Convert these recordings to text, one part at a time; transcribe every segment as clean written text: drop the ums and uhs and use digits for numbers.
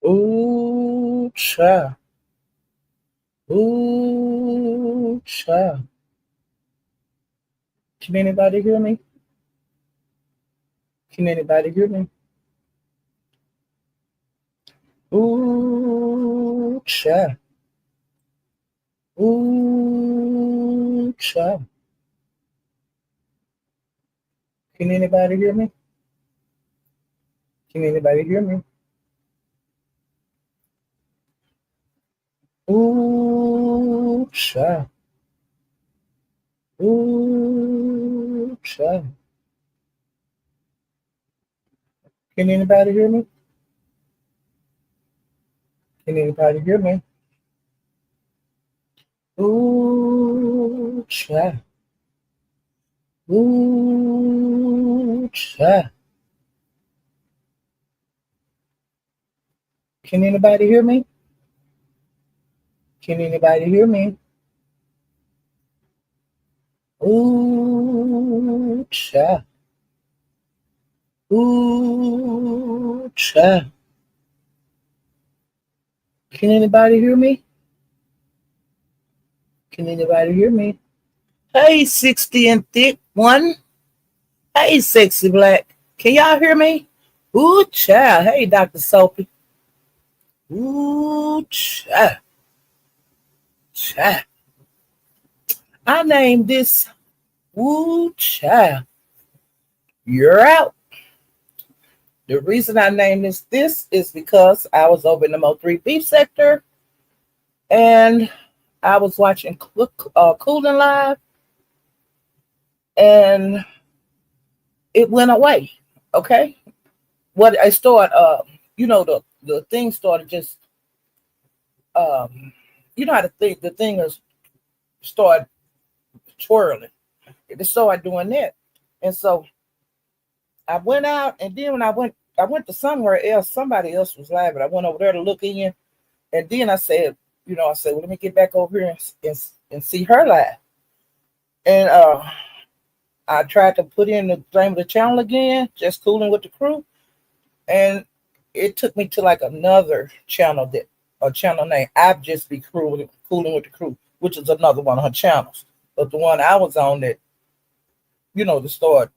Ooh, cha. Ooh, cha. Can anybody hear me? Can anybody hear me? Ooh, cha. Ooh, cha. Can anybody hear me? Can anybody hear me? Ooh, cha. Ooh, cha. Can anybody hear me? Can anybody hear me? Ooh, cha. Ooh, cha. Can anybody hear me? Can anybody hear me? Ooh, cha. Ooh, cha. Can anybody hear me? Can anybody hear me? Hey, 60 and thick one. Hey, sexy black. Can y'all hear me? Ooh, cha. Hey, Dr. Sophie. Ooh, cha. Cha. I named this Ooh, cha. You're out. The reason I named this is because I was over in the Mo3 beef sector and I was watching Cooling Live and it went away. Okay. What I started, the thing started just, um, you know how the thing is started twirling. It started doing that. And so I went out and then when I went to somewhere else, somebody else was live, and I went over there to look in. And then I said, well, let me get back over here and see her live. And I tried to put in the name of the channel again, just cooling with the crew. And it took me to like another channel a channel name. I've just be cooling with the crew, which is another one of her channels. But the one I was on that, to start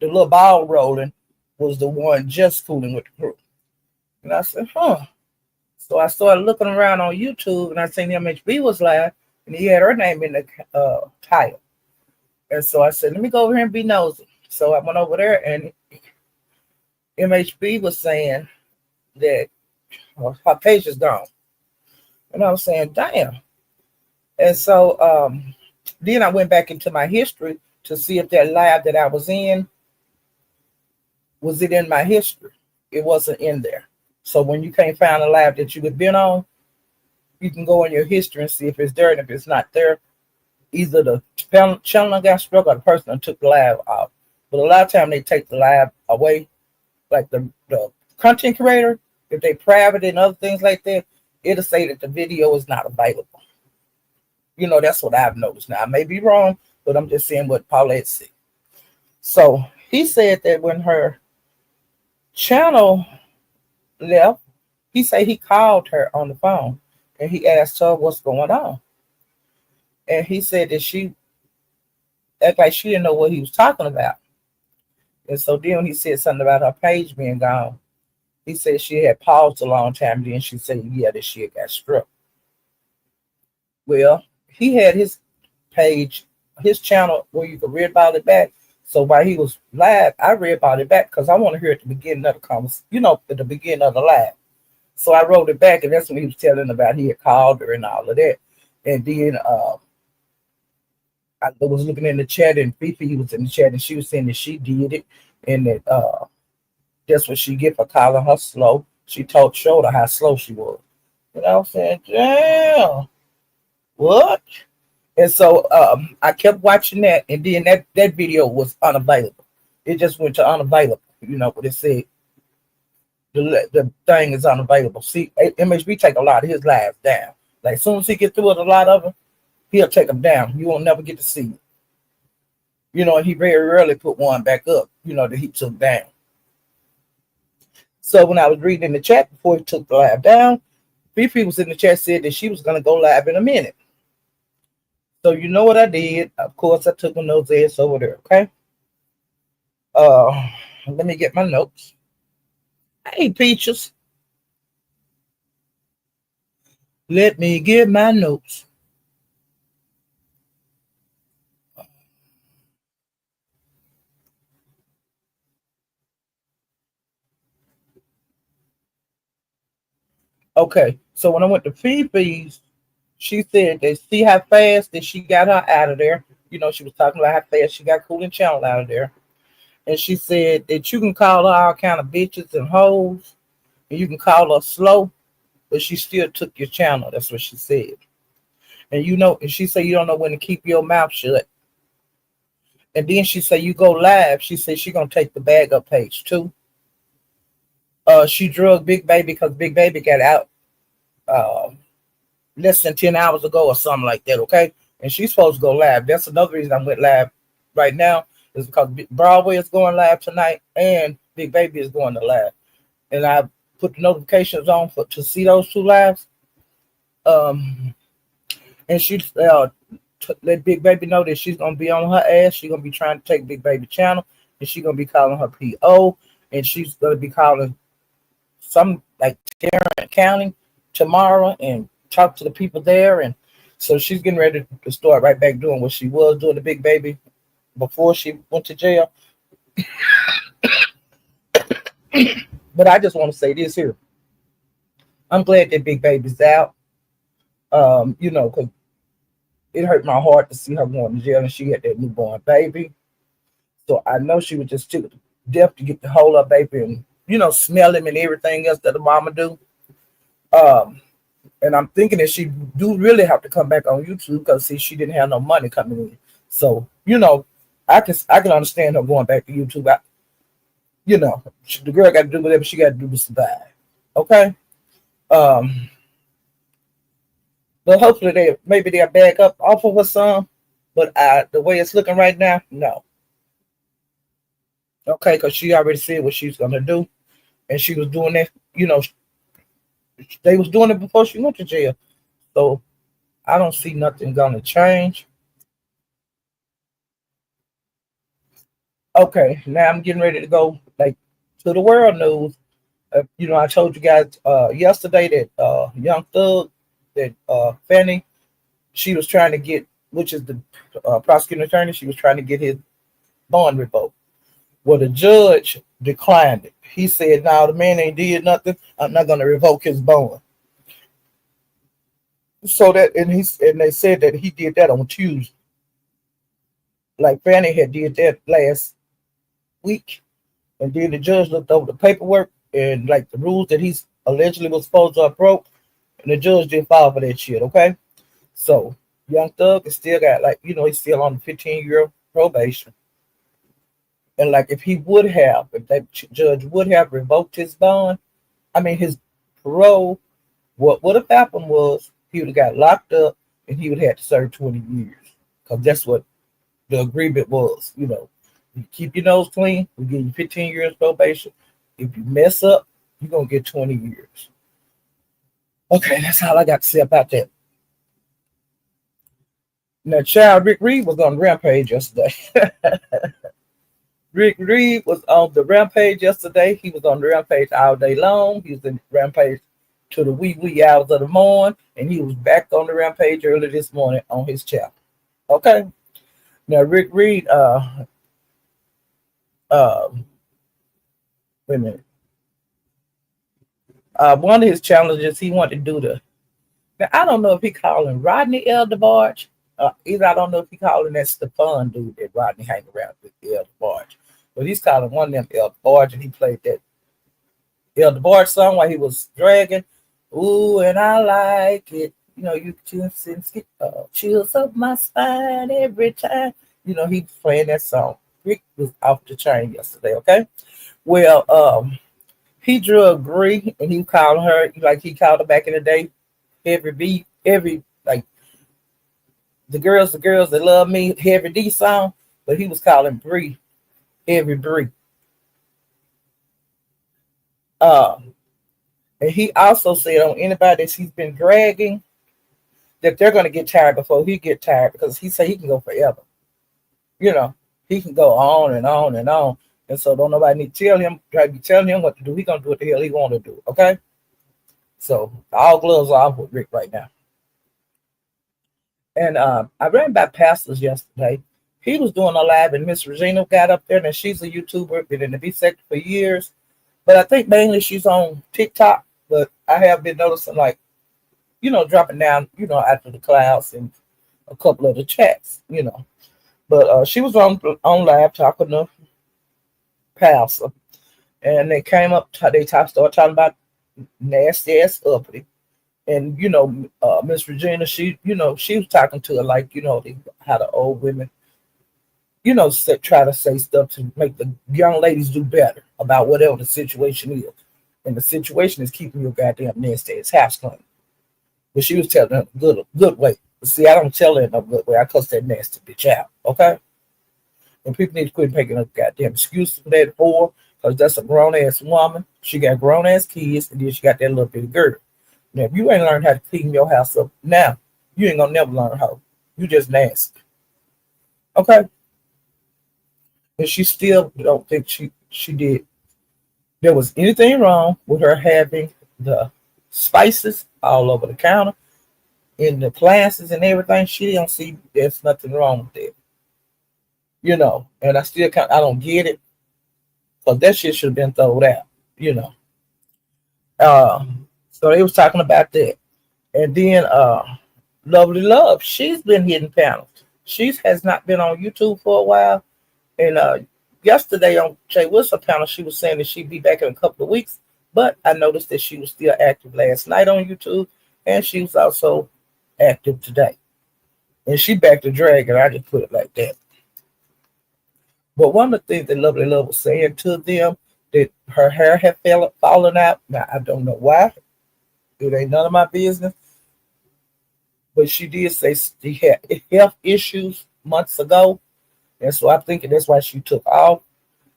the little ball rolling was the one just cooling with the crew. And I said, huh. So I started looking around on YouTube and I seen MHB was live and he had her name in the title. And so I said, let me go over here and be nosy. So I went over there and MHB was saying that her page is gone. And I was saying, damn. And so then I went back into my history to see if that live that I was in, was it in my history? It wasn't in there. So when you can't find a live that you had been on, you can go in your history and see if it's there. And if it's not there, either the channel got struck or the person took the live out. But a lot of time they take the live away, like the content creator, if they private and other things like that, it'll say that the video is not available. That's what I've noticed. Now I may be wrong, but I'm just saying what Paulette said. So he said that when her channel left, he said he called her on the phone and he asked her what's going on. And he said that she act like she didn't know what he was talking about. And so then when he said something about her page being gone, he said she had paused a long time. Then she said, yeah, that she had got struck. Well, he had his page, his channel where you could read about it back. So while he was live, I read about it back because I want to hear at the beginning of the conversation, at the beginning of the live. So I wrote it back, and that's when he was telling about he had called her and all of that. And then I was looking in the chat, and Fifi was in the chat, and she was saying that she did it, and that that's what she get for calling her slow. She showed her how slow she was. And I was saying, damn, what? And so I kept watching that, and then that video was unavailable. It just went to unavailable, what it said. The thing is unavailable. See, MHB take a lot of his lives down. Like as soon as he get through with a lot of them, he'll take them down. You won't never get to see it. And he very rarely put one back up, that he took down. So when I was reading in the chat before he took the live down, Fifi was in the chat said that she was gonna go live in a minute. So you know what I did? Of course, I took my notes ass over there. Okay. Uh, Let me get my notes. Hey, Peaches. Let me get my notes. Okay. So when I went to Fifi's, she said that see how fast that she got her out of there. You know, she was talking about how fast she got Cooling Channel out of there. And she said that you can call her all kind of bitches and hoes, and you can call her slow, but she still took your channel. That's what she said. And you know, and she said you don't know when to keep your mouth shut. And then she said you go live. She said she gonna take the bag up page too. She drugged Big Baby because Big Baby got out uh, less than 10 hours ago or something like that. Okay, and she's supposed to go live. That's another reason I went live right now is because Broadway is going live tonight and Big Baby is going to live. And I put the notifications on for to see those two lives. Um, and she let Big Baby know that she's gonna be on her ass. She's gonna be trying to take Big Baby channel, and she's gonna be calling her PO, and she's gonna be calling some like Tarrant County tomorrow and talk to the people there. And so she's getting ready to start right back doing what she was doing to Big Baby before she went to jail. But I just want to say this here. I'm glad that Big Baby's out. You know, because it hurt my heart to see her going to jail and she had that newborn baby. So I know she was just too deaf to get the hold of baby and, you know, smell him and everything else that the mama do. Um, and I'm thinking that she do really have to come back on YouTube because see she didn't have no money coming in. So, you know, I can understand her going back to YouTube. You know, the girl got to do whatever she got to do to survive. Okay. Um, but hopefully they'll back up off of her son. But the way it's looking right now, no. Okay, because she already said what she's gonna do, and she was doing that. You know, they was doing it before she went to jail. So I don't see nothing gonna change. Okay, now I'm getting ready to go like to the world news. You know, I told you guys yesterday that young thug that Fanny she was trying to get, which is the prosecuting attorney, she was trying to get his bond revoked. Well, the judge declined it. He said, "No, the man ain't did nothing. I'm not going to revoke his bond." So that and they said that he did that on Tuesday. Like Fanny had did that last week, and then the judge looked over the paperwork and like the rules that he's allegedly was supposed to have broke, and the judge didn't file for that shit. Okay, so Young Thug is still got like he's still on the 15-year probation. And like if that judge would have revoked his bond, I mean his parole, what would have happened was he would have got locked up and he would have to serve 20 years. Because that's what the agreement was. You keep your nose clean, we give you 15 years probation. If you mess up, you're gonna get 20 years. Okay, that's all I got to say about that. Now, child, Rick Reed was on Rampage yesterday. Rick Reed was on the Rampage yesterday. He was on the Rampage all day long. He was in Rampage to the wee hours of the morning, and he was back on the Rampage early this morning on his channel. Okay. Now, Rick Reed, uh, wait a minute. One of his challenges, he wanted to do now, I don't know if he calling Rodney Elderbarge. Either I don't know if he calling that the fun dude that Rodney hang around with, Elderbarge. But he's calling one of them Elderbarge, and he played that Elderbarge song while he was dragging. Ooh, and I like it. You just get chills up my spine every time. He's playing that song. Rick was off the chain yesterday, okay? Well, he drugged Bree, and he called her, like he called her back in the day, every like the girls that love me, Heavy D song, but he was calling Bree every Bree. Uh, and he also said on anybody that he's been dragging that they're going to get tired before he get tired because he said he can go forever. You know, he can go on and on and on. And so don't nobody need to tell him, try to be telling him what to do. He gonna do what the hell he want to do. Okay. So all gloves off with Rick right now. And I ran by pastors yesterday. He was doing a live, and Miss Regina got up there, and she's a YouTuber, been in the B sector for years. But I think mainly she's on TikTok. But I have been noticing, like, dropping down, after the clouds and a couple of the chats, But she was on live talking to pastor, and they came up, started talking about nasty ass uppity. And Miss Regina, she was talking to her like how the old women, try to say stuff to make the young ladies do better about whatever the situation is. And the situation is keeping your goddamn nasty ass house clean. But she was telling her good way. But see, I don't tell her in no good way. I cuss that nasty bitch out. Okay? And people need to quit making up goddamn excuses for that whore, because that's a grown ass woman. She got grown ass kids, and then she got that little bitty girl. Now, if you ain't learned how to clean your house up now, you ain't gonna never learn how. You just nasty. Okay? And she still don't think she did. There was anything wrong with her having the spices all over the counter, in the classes and everything. She don't see there's nothing wrong with that. And I don't get it, because that shit should have been thrown out, So they was talking about that. And then Lovely Love, she's been hitting panels. She has not been on YouTube for a while. And yesterday on Jay Wilson panel, she was saying that she'd be back in a couple of weeks. But I noticed that she was still active last night on YouTube, and she was also active today. And she back to dragging. I just put it like that. But one of the things that Lovely Love was saying to them, that her hair had fallen out. Now, I don't know why. It ain't none of my business. But she did say she had health issues months ago. And so I think that's why she took off.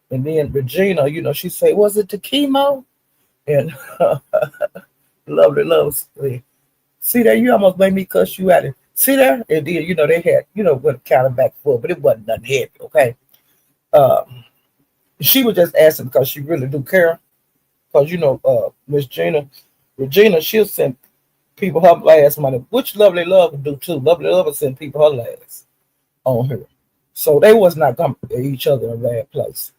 And then Regina, she said, was it the chemo? And Lovely Love said, see there, you almost made me cuss you out. And see there? And then, they had, went kind of back and forth, but it wasn't nothing heavy, okay? She was just asking because she really do care. Because, Miss Regina, she'll send people her last money, which Lovely Love would do too. Lovely Love would send people her last on her. So they was not coming to each other in a bad place.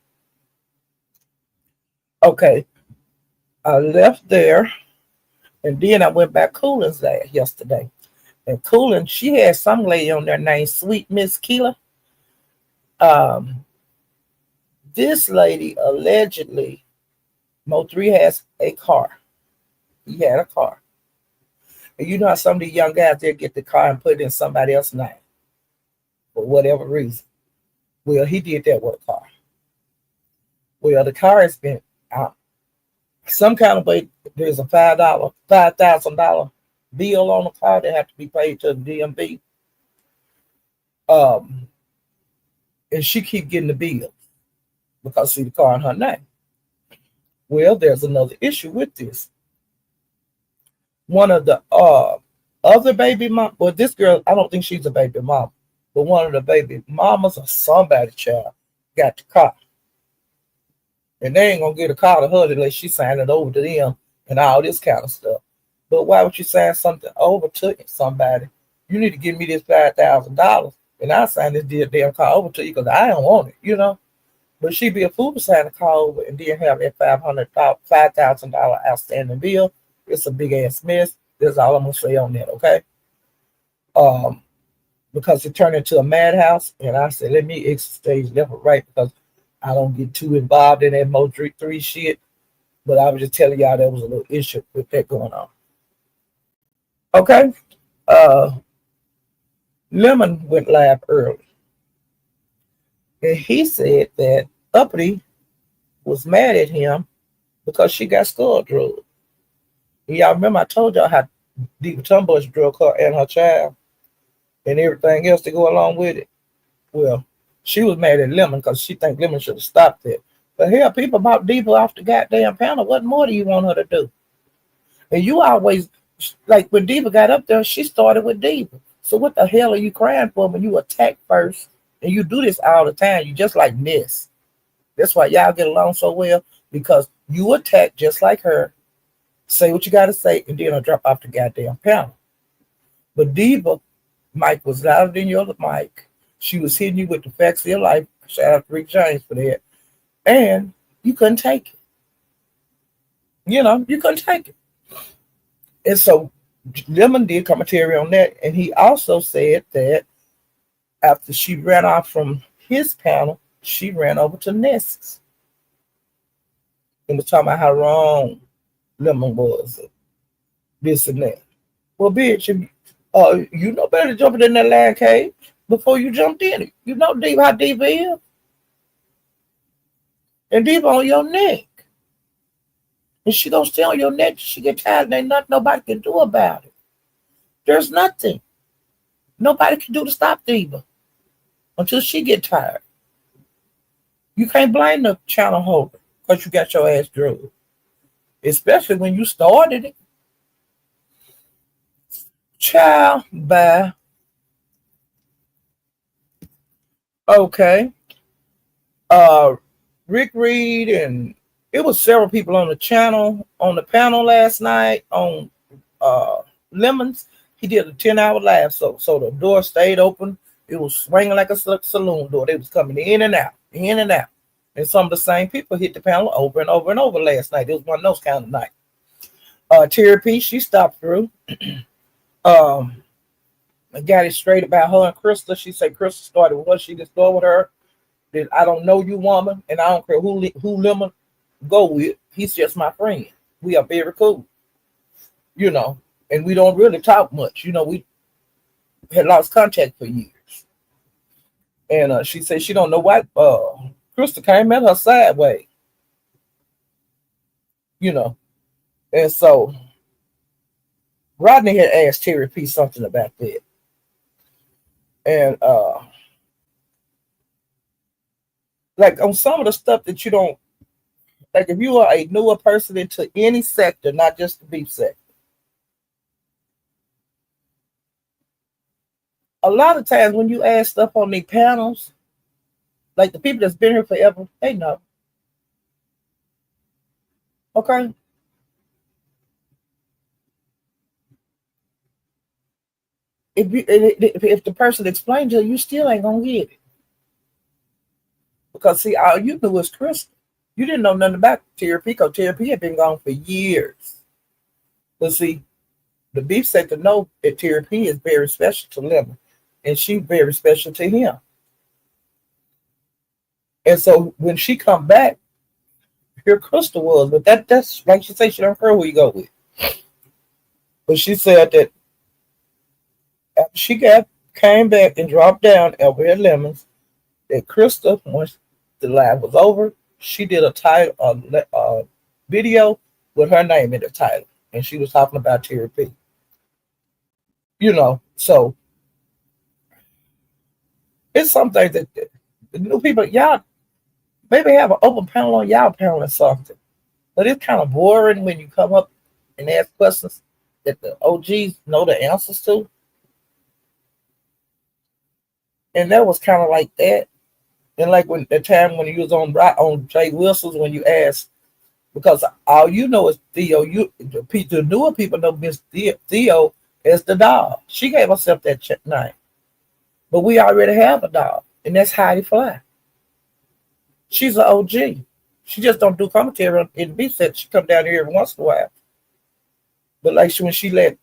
Okay. I left there, and then I went back Coolin's there yesterday. And Coolin, she had some lady on there named Sweet Miss Keela. This lady allegedly, Mo3 has a car. He had a car. And you know how some of the young guys there get the car and put it in somebody else's name for whatever reason. Well, he did that with a car. Well, the car has been out. Some kind of way, there's a $5,000 bill on the car that have to be paid to the DMV. And she keep getting the bill because see the car in her name. Well, there's another issue with this. One of the other baby mom, well, this girl, I don't think she's a baby mom, but one of the baby mamas or somebody child got the car. And they ain't gonna get a car to her unless she signed it over to them and all this kind of stuff. But why would you sign something over to somebody? You need to give me this $5,000 and I'll sign this damn car over to you because I don't want it, But she'd be a fool to sign a car over and then have that $5,000 outstanding bill. It's a big ass mess. That's all I'm gonna say on that, okay? Because it turned into a madhouse, and I said, let me exit stage left or right because I don't get too involved in that Mo3 shit. But I was just telling y'all there was a little issue with that going on. Okay. Lemon went live early. And he said that Uppity was mad at him because she got skull drugged. Y'all remember I told y'all how Deep Tumbush drug her and her child and everything else to go along with it. Well, she was mad at Lemon because she think Lemon should have stopped it. But hell, people bought Diva off the goddamn panel. What more do you want her to do? And you always, like when Diva got up there, she started with Diva. So what the hell are you crying for when you attack first? And you do this all the time. You just like this. That's why y'all get along so well, because you attack just like her, say what you got to say, and then I'll drop off the goddamn panel. But Diva, Mike was louder than your mic. She was hitting you with the facts of your life. Shout out to Rick James for that. And you couldn't take it. You couldn't take it. And so Lemon did commentary on that. And he also said that after she ran off from his panel, she ran over to Ness's and was talking about how wrong Lemon was. This and that. Well, bitch, you know better than jumping in that lion cage before you jumped in it. You know Diva how Diva is. And Diva on your neck. And she gonna stay on your neck till she get tired, and ain't nothing nobody can do about it. There's nothing nobody can do to stop Diva until she get tired. You can't blame the channel holder because you got your ass drugged. Especially when you started it. Child, bye. Okay. Rick Reed, and it was several people on the panel last night on Lemons. He did a 10-hour live, so the door stayed open. It was swinging like a saloon door. They was coming in and out, in and out. And some of the same people hit the panel over and over and over last night. It was one of those kind of nights. Terry P, she stopped through. I got it straight about her and Krista. She said Krista started with her. She just started with her. That I don't know you, woman, and I don't care who Lemon go with. He's just my friend. We are very cool, and we don't really talk much. We had lost contact for years. And she said she don't know why Krista came at her sideways, And so Rodney had asked Terry P something about that. And like on some of the stuff that you don't, like if you are a newer person into any sector, not just the beef sector, a lot of times when you ask stuff on these panels, like the people that's been here forever, they know. Okay? If the person explains to you, you still ain't gonna get it. Because see, all you knew was Krista. You didn't know nothing about Terry P, because Terry P had been gone for years. But see, the beef sector know that Terry P is very special to Lemon, and she's very special to him. And so when she come back, here Krista was, but that's like she said, she don't care who you go with. But she said that after she came back and dropped down over at Lemons, that Krista, once the live was over, she did a video with her name in the title, and she was talking about Terry P. So it's something that the new people, y'all maybe have an open panel on y'all panel or something. But it's kind of boring when you come up and ask questions that the OGs know the answers to. And that was kind of like that. And like when the time when you was on Jay Wilson's, when you asked, because all you know is Theo, the newer people know Miss Theo as the dog. She gave herself that name. But we already have a dog, and that's Heidi Fly. She's an OG. She just don't do commentary in the beef set. She come down here every once in a while. But like when she let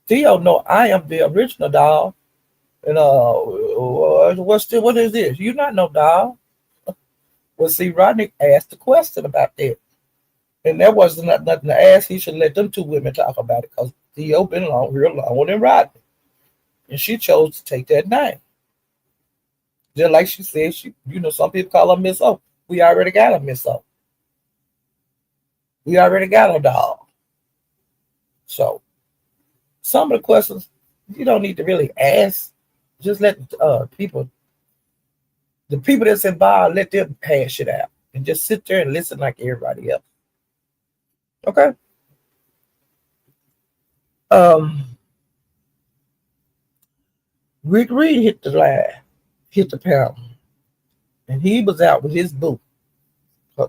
Theo know I am the original dog, and what is this? You not no dog. Well, see, Rodney asked a question about that. And there wasn't nothing to ask. He should let them two women talk about it, because Theo been real long than Rodney. And she chose to take that name. Just like she said, some people call her Miss O. We already got a Miss O. We already got a dog. So some of the questions you don't need to really ask. Just let the people that's involved, let them hash it out. and just sit there and listen like everybody else. Okay. Um, Rick Reed hit the line, hit the pound, and he was out with his boo.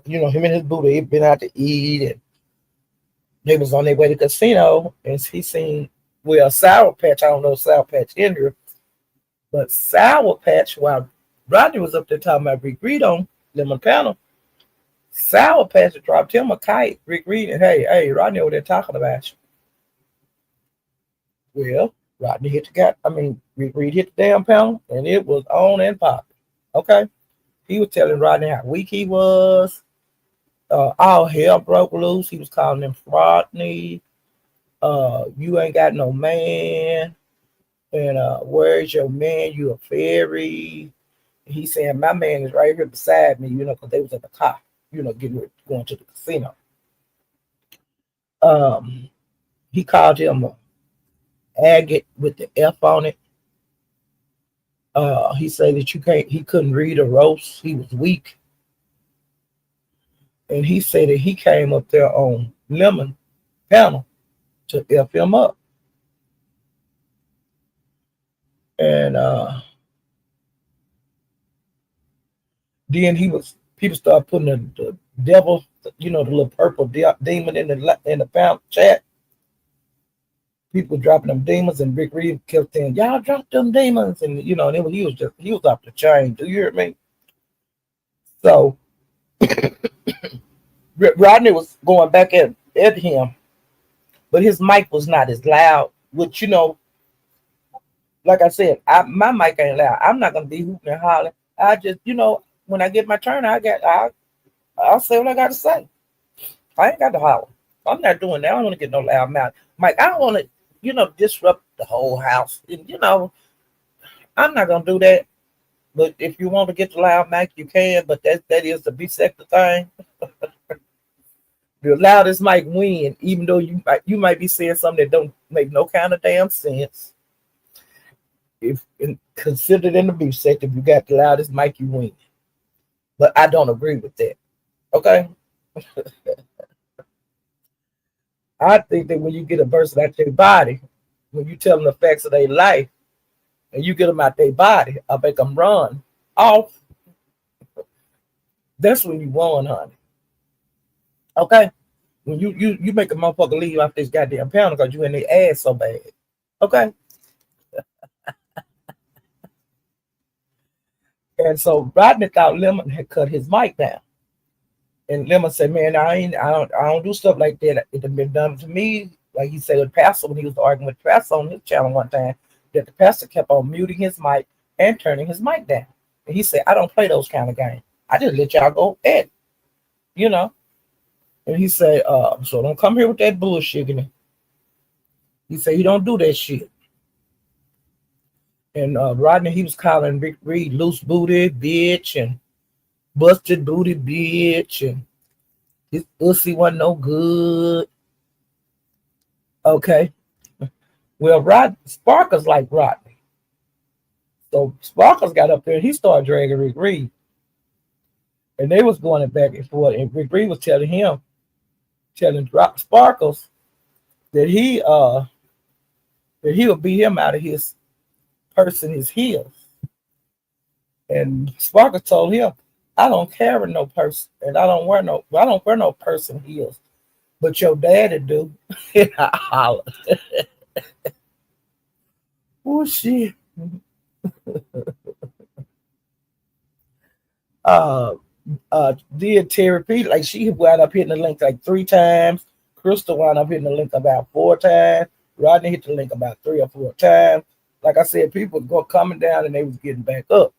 Him and his boo, they'd been out to eat, and they was on their way to the casino, and he seen, well, Sour Patch, I don't know Sour Patch in here, but Sour Patch, while Rodney was up there talking about Rick Reed on Lemon Panel, Sour Patch dropped him a kite, Rick Reed, and hey, Rodney over there talking about you. Well, Rodney hit the guy, Rick Reed hit the damn panel, and it was on and popping. Okay? He was telling Rodney how weak he was. All hell broke loose. He was calling him Rodney. You ain't got no man. And where's your man? You a fairy. He saying, my man is right here beside me, because they was at the car, going to the casino. He called him a agate with the F on it. He said that he couldn't read a roast. He was weak. And he said that he came up there on Lemon Panel to F him up. And then people started putting the devil, the little purple demon in the pound chat. People dropping them demons, and Rick Reed kept saying, "Y'all drop them demons," and he was off the chain. Do you hear me? So Rodney was going back at him, but his mic was not as loud. Which like I said, my mic ain't loud. I'm not gonna be hooting and hollering. I just when I get my turn, I'll say what I got to say. I ain't got to holler. I'm not doing that. I don't want to get no loud mouth. Mike, I don't want to, disrupt the whole house. And, I'm not going to do that. But if you want to get the loud mic, you can. But that is the B-sector thing. The loudest mic win, even though you might be saying something that don't make no kind of damn sense. If considered in the B-sector, if you got the loudest mic, you win. But I don't agree with that. Okay? I think that when you get a person out their body, when you tell them the facts of their life, and you get them out their body, I make them run off, that's when you won, honey. Okay? When you make a motherfucker leave off this goddamn panel because you in their ass so bad. Okay? And so Rodney thought Lemon had cut his mic down. And Lemon said, "Man, I don't do stuff like that. It had been done to me." Like he said with Pastor when he was arguing with Pastor on his channel one time, that the pastor kept on muting his mic and turning his mic down. And he said, "I don't play those kind of games. I just let y'all go at it." And he said, "So don't come here with that bullshit." He said, "You don't do that shit." And Rodney, he was calling Rick Reed loose booty bitch and busted booty bitch, and his pussy wasn't no good. Okay. Well, Sparkles like Rodney. So Sparkles got up there and he started dragging Rick Reed. And they was going back and forth. And Rick Reed was telling Sparkles that he would beat him out of his purse and his heels. And Sparkles told him, "I don't carry no purse, and I don't wear no purse and heels, but your daddy do." And I hollered. Oh shit. Did Terry P, like she wound up hitting the link like 3 times. Crystal wound up hitting the link about 4 times. Rodney hit the link about 3 or 4 times. Like I said, people were coming down and they was getting back up.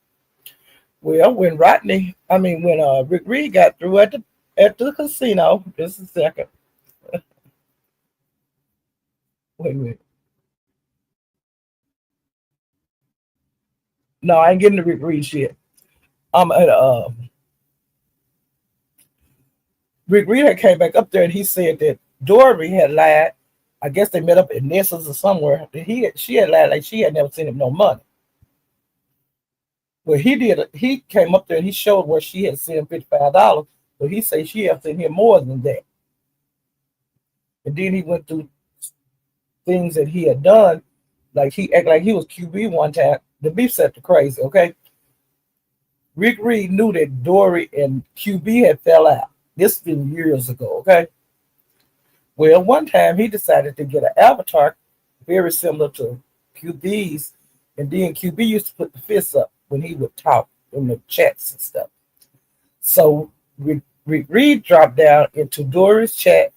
Well, when Rick Reed got through at the casino, just a second. Wait a minute. No, I ain't getting the Rick Reed shit. I'm at Rick Reed had came back up there and he said that Dory had lied. I guess they met up at Nessa's or somewhere. She had lied like she had never sent him no money. Well, he did. He came up there and he showed where she had sent him $55 But he said she has in here more than that. And then he went through things that he had done. Like he acted like he was QB one time. The beef set the crazy, okay? Rick Reed knew that Dory and QB had fell out. This has been years ago, okay? Well, one time he decided to get an avatar very similar to QB's, and then QB used to put the fists up when he would talk in the chats and stuff. So Rick Reed dropped down into Dory's chat,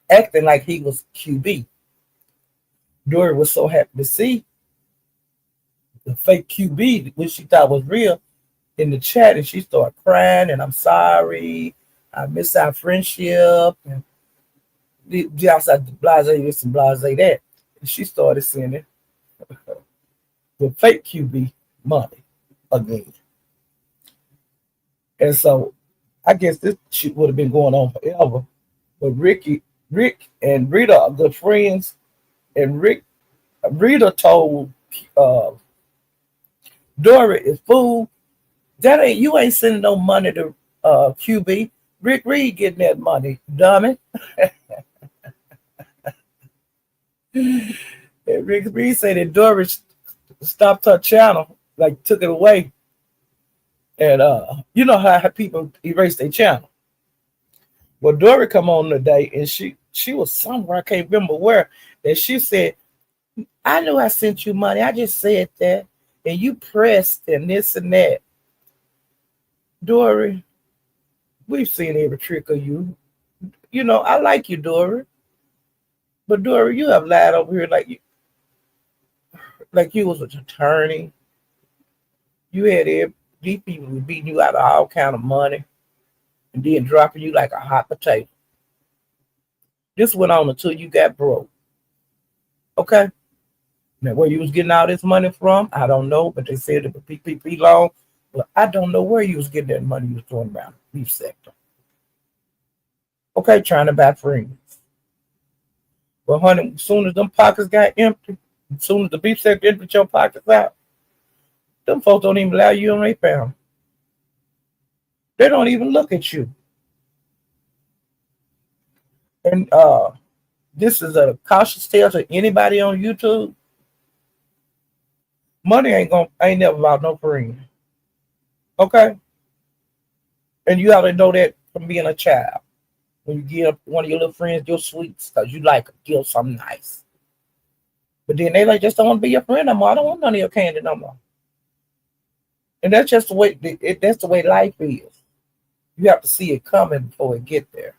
acting like he was QB. Dory was so happy to see the fake QB, which she thought was real, in the chat, and she started crying, and I'm sorry, I miss our friendship, and the outside blase this and blase that. And she started sending the fake QB money again. And so I guess this shit would have been going on forever. But Rick and Rita are good friends, and Rita told Dory is fool. You ain't sending no money to QB. Rick Reed getting that money, dummy. And Rick Reed said that Dory stopped her channel, like took it away. And you know how people erase their channel. Well, Dory come on today, and she was somewhere, I can't remember where, and she said, I knew I sent you money. I just said that. And you pressed and this and that. Dory, we've seen every trick of you. You know, I like you, Dory. But Dory, you have lied over here like you was an attorney. You had these people beating you out of all kind of money and then dropping you like a hot potato. This went on until you got broke. Okay? Now, where you was getting all this money from, I don't know, but they said it was PPP loan. But I don't know where you was getting that money you was throwing around the beef sector. Okay, trying to buy friends. But honey, as soon as them pockets got empty, as soon as the beef sector emptied your pockets out, them folks don't even allow you on their family. They don't even look at you. And this is a cautious tale to anybody on YouTube. Money ain't never about no friend. Okay? And you ought to know that from being a child. When you give one of your little friends your sweets because you like them, give something nice. But then they just don't want to be your friend no more. I don't want none of your candy no more. And that's just the way that's the way life is. You have to see it coming before it get there.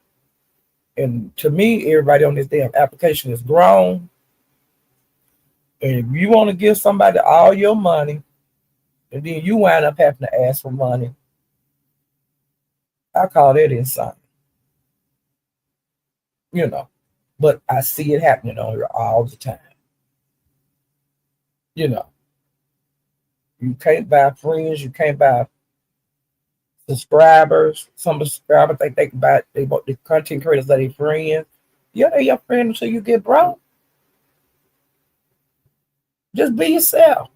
And to me, everybody on this damn application is grown. And if you want to give somebody all your money, and then you wind up having to ask for money, I call that insane. You know, but I see it happening on here all the time. You know, you can't buy friends, you can't buy subscribers. Some subscribers think they can buy the content creators that they friends. Yeah, they're your friend until you get broke. Just be yourself.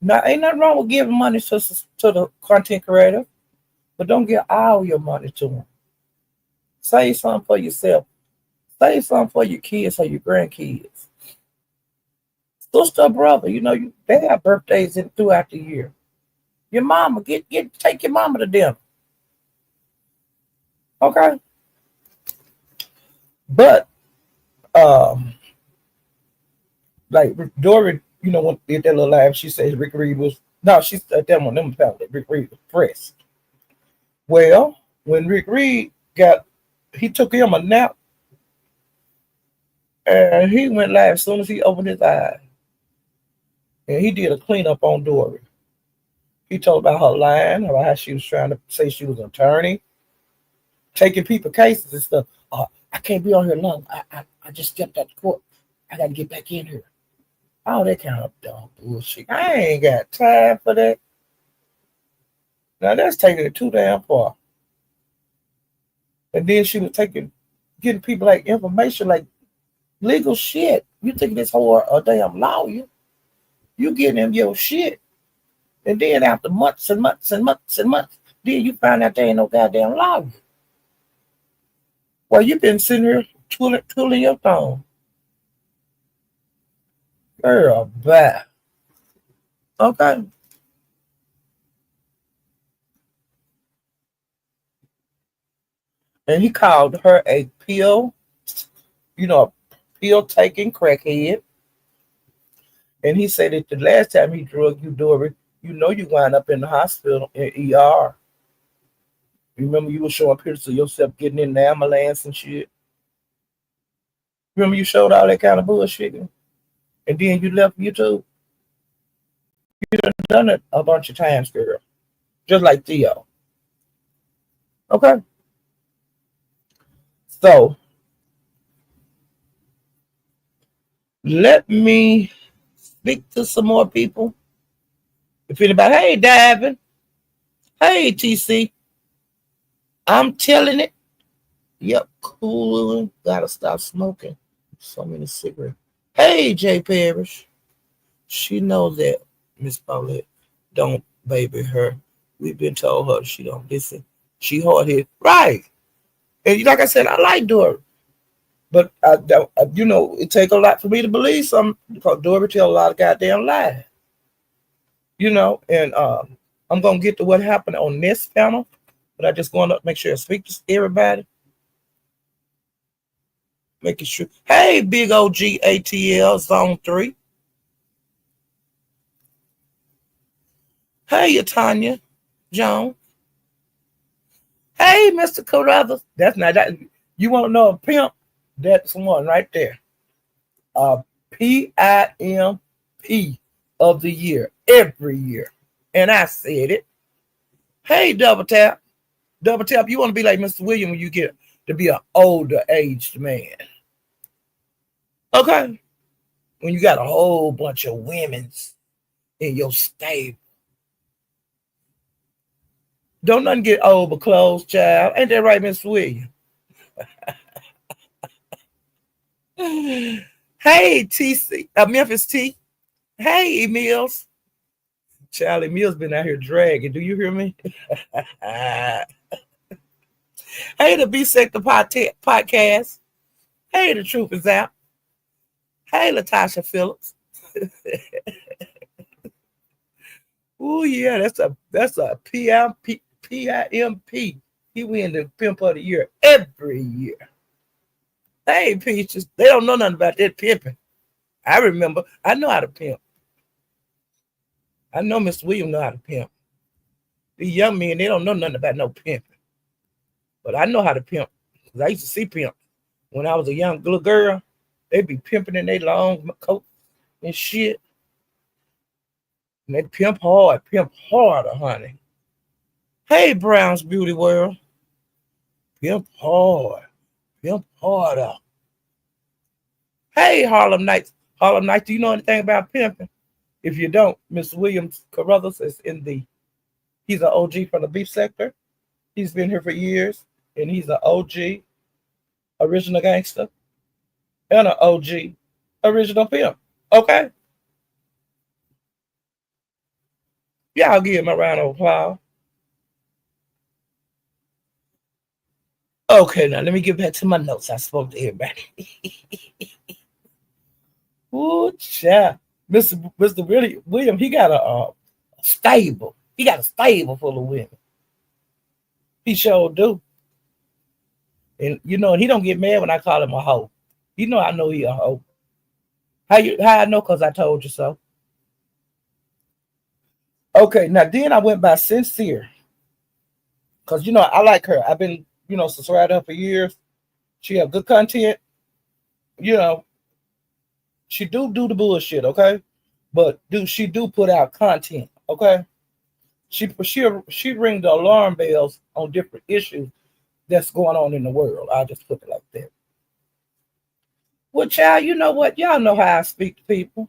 Now, ain't nothing wrong with giving money to the content creator, but don't give all your money to them. Save something for yourself. Save something for your kids or your grandkids. Sister, brother, you know, they have birthdays throughout the year. Your mama, take your mama to dinner. Okay? But, like Dory, you know, when did that little live, she said Rick Reed was, no, she said that one, them found that Rick Reed was pressed. Well, when Rick Reed he took him a nap, and he went live as soon as he opened his eyes. And he did a cleanup on Dory. He told about her lying, about how she was trying to say she was an attorney, taking people cases and stuff. I can't be on here long. I just stepped out the court. I got to get back in here. All that kind of dumb bullshit. I ain't got time for that. Now that's taking it too damn far. And then she was getting people like information, like legal shit. You think this whore a damn lawyer? You getting him your shit. And then after months and months and months and months, then you find out there ain't no goddamn lawyer. Well, you've been sitting here twiddling your thumb. Girl, bad. Okay. And he called her a pill taking crackhead. And he said that the last time he drugged you, Dory, you wind up in the hospital in ER. Remember you were showing pictures of yourself getting in the ambulance and shit. Remember you showed all that kind of bullshit, and then you left YouTube. Done it a bunch of times, girl. Just like Theo. Okay. So let me speak to some more people. If anybody, hey Davin, hey TC, I'm telling it. Yep, cool. Gotta stop smoking. So many cigarettes. Hey Jay Parrish, she knows that Miss Paulette don't baby her. We've been told her she don't listen. She hard headed, right? And like I said, I like Dory, but I don't. It take a lot for me to believe something because Dory tell a lot of goddamn lies. And I'm gonna get to what happened on this panel, but I just want to make sure I speak to everybody, making sure. Hey, big OG ATL Zone 3. Hey, Tanya Jones. Hey, Mr. Carruthers. That's not that. You want to know a pimp? That's one right there. PIMP of the year every year. And I said it. Hey, Double Tap. Double Tap, you want to be like Mr. William when you get to be an older aged man. Okay? When you got a whole bunch of women's in your stable. Don't nothing get old but clothes, child. Ain't that right, Mr. William? Hey, TC. Memphis T. Hey, Mills. Charlie Mills been out here dragging. Do you hear me? Hey, the B-Sector podcast. Hey, the truth is out. Hey, Latasha Phillips. Oh yeah, that's a PIMP. He win the pimp of the year every year. Hey, Peaches, they don't know nothing about that pimping. I remember. I know how to pimp. I know Mr. Williams know how to pimp. These young men, they don't know nothing about no pimping. But I know how to pimp. Because I used to see pimp. When I was a young little girl, they'd be pimping in their long coat and shit. And they pimp harder, honey. Hey, Brown's Beauty World. Pimp harder. Hey, Harlem Nights. Harlem Nights, do you know anything about pimping? If you don't, Mr. Williams Carruthers is he's an OG from the beef sector. He's been here for years, and he's an OG original gangster and an OG original pimp. Okay? Yeah, I'll give him a round of applause. Okay, now let me get back to my notes. I spoke to everybody. Ooh, child. Mr. William, he got a stable. He got a stable full of women. He sure do. And he don't get mad when I call him a hoe. I know he a hoe. How I know? Because I told you so. Okay, now then I went by Sincere. Because I like her. I've been, subscribed to her for years. She have good content. She do the bullshit, okay? But she do put out content, okay? She ring the alarm bells on different issues that's going on in the world. I'll just put it like that. Well, child, you know what? Y'all know how I speak to people.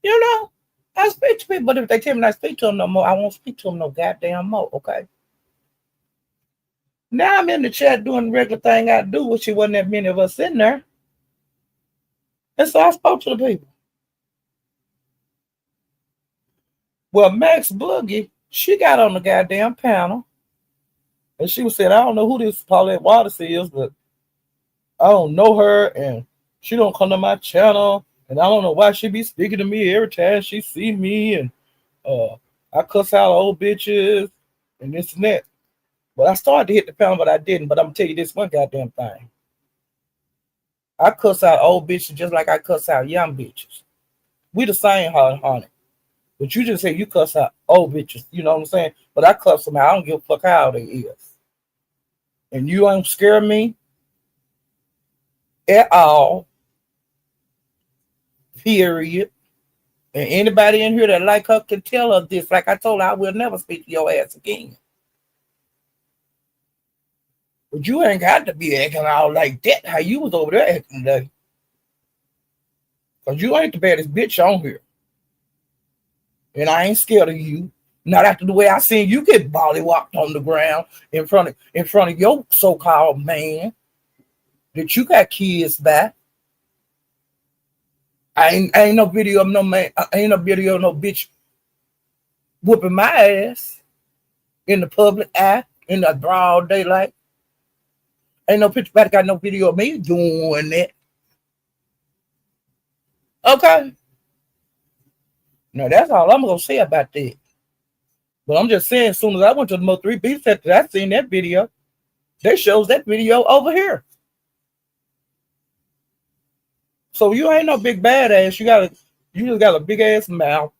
I speak to people, but if they tell me not to speak to them no more, I won't speak to them no goddamn more, okay? Now I'm in the chat doing the regular thing I do, which it wasn't that many of us in there. And so I spoke to the people. Well, Max Boogie, she got on the goddamn panel. And she was saying, I don't know who this Paulette Waters is, but I don't know her, and she don't come to my channel, and I don't know why she be speaking to me every time she see me, and uh, I cuss out old bitches and this and that. But I started to hit the pound, but I didn't. But I'm gonna tell you this one goddamn thing: I cuss out old bitches just like I cuss out young bitches. We the same, honey. But you just say you cuss out old bitches. You know what I'm saying? But I cuss them out. I don't give a fuck how they is. And you ain't scare me at all. Period. And anybody in here that like her can tell her this. Like I told her, I will never speak to your ass again. But you ain't got to be acting all like that. How you was over there acting today. Because you ain't the baddest bitch on here. And I ain't scared of you. Not after the way I seen you get walked on the ground in front of your so-called man that you got kids by. I ain't no video of no man. Ain't no video of no bitch whooping my ass in the public eye in the broad daylight. Ain't no picture back. Got no video of me doing that. Okay. Now that's all I'm gonna say about that. But I'm just saying, as soon as I went to the Mo 3 Beef Center, I seen that video. They shows that video over here. So you ain't no big badass. You just got a big ass mouth.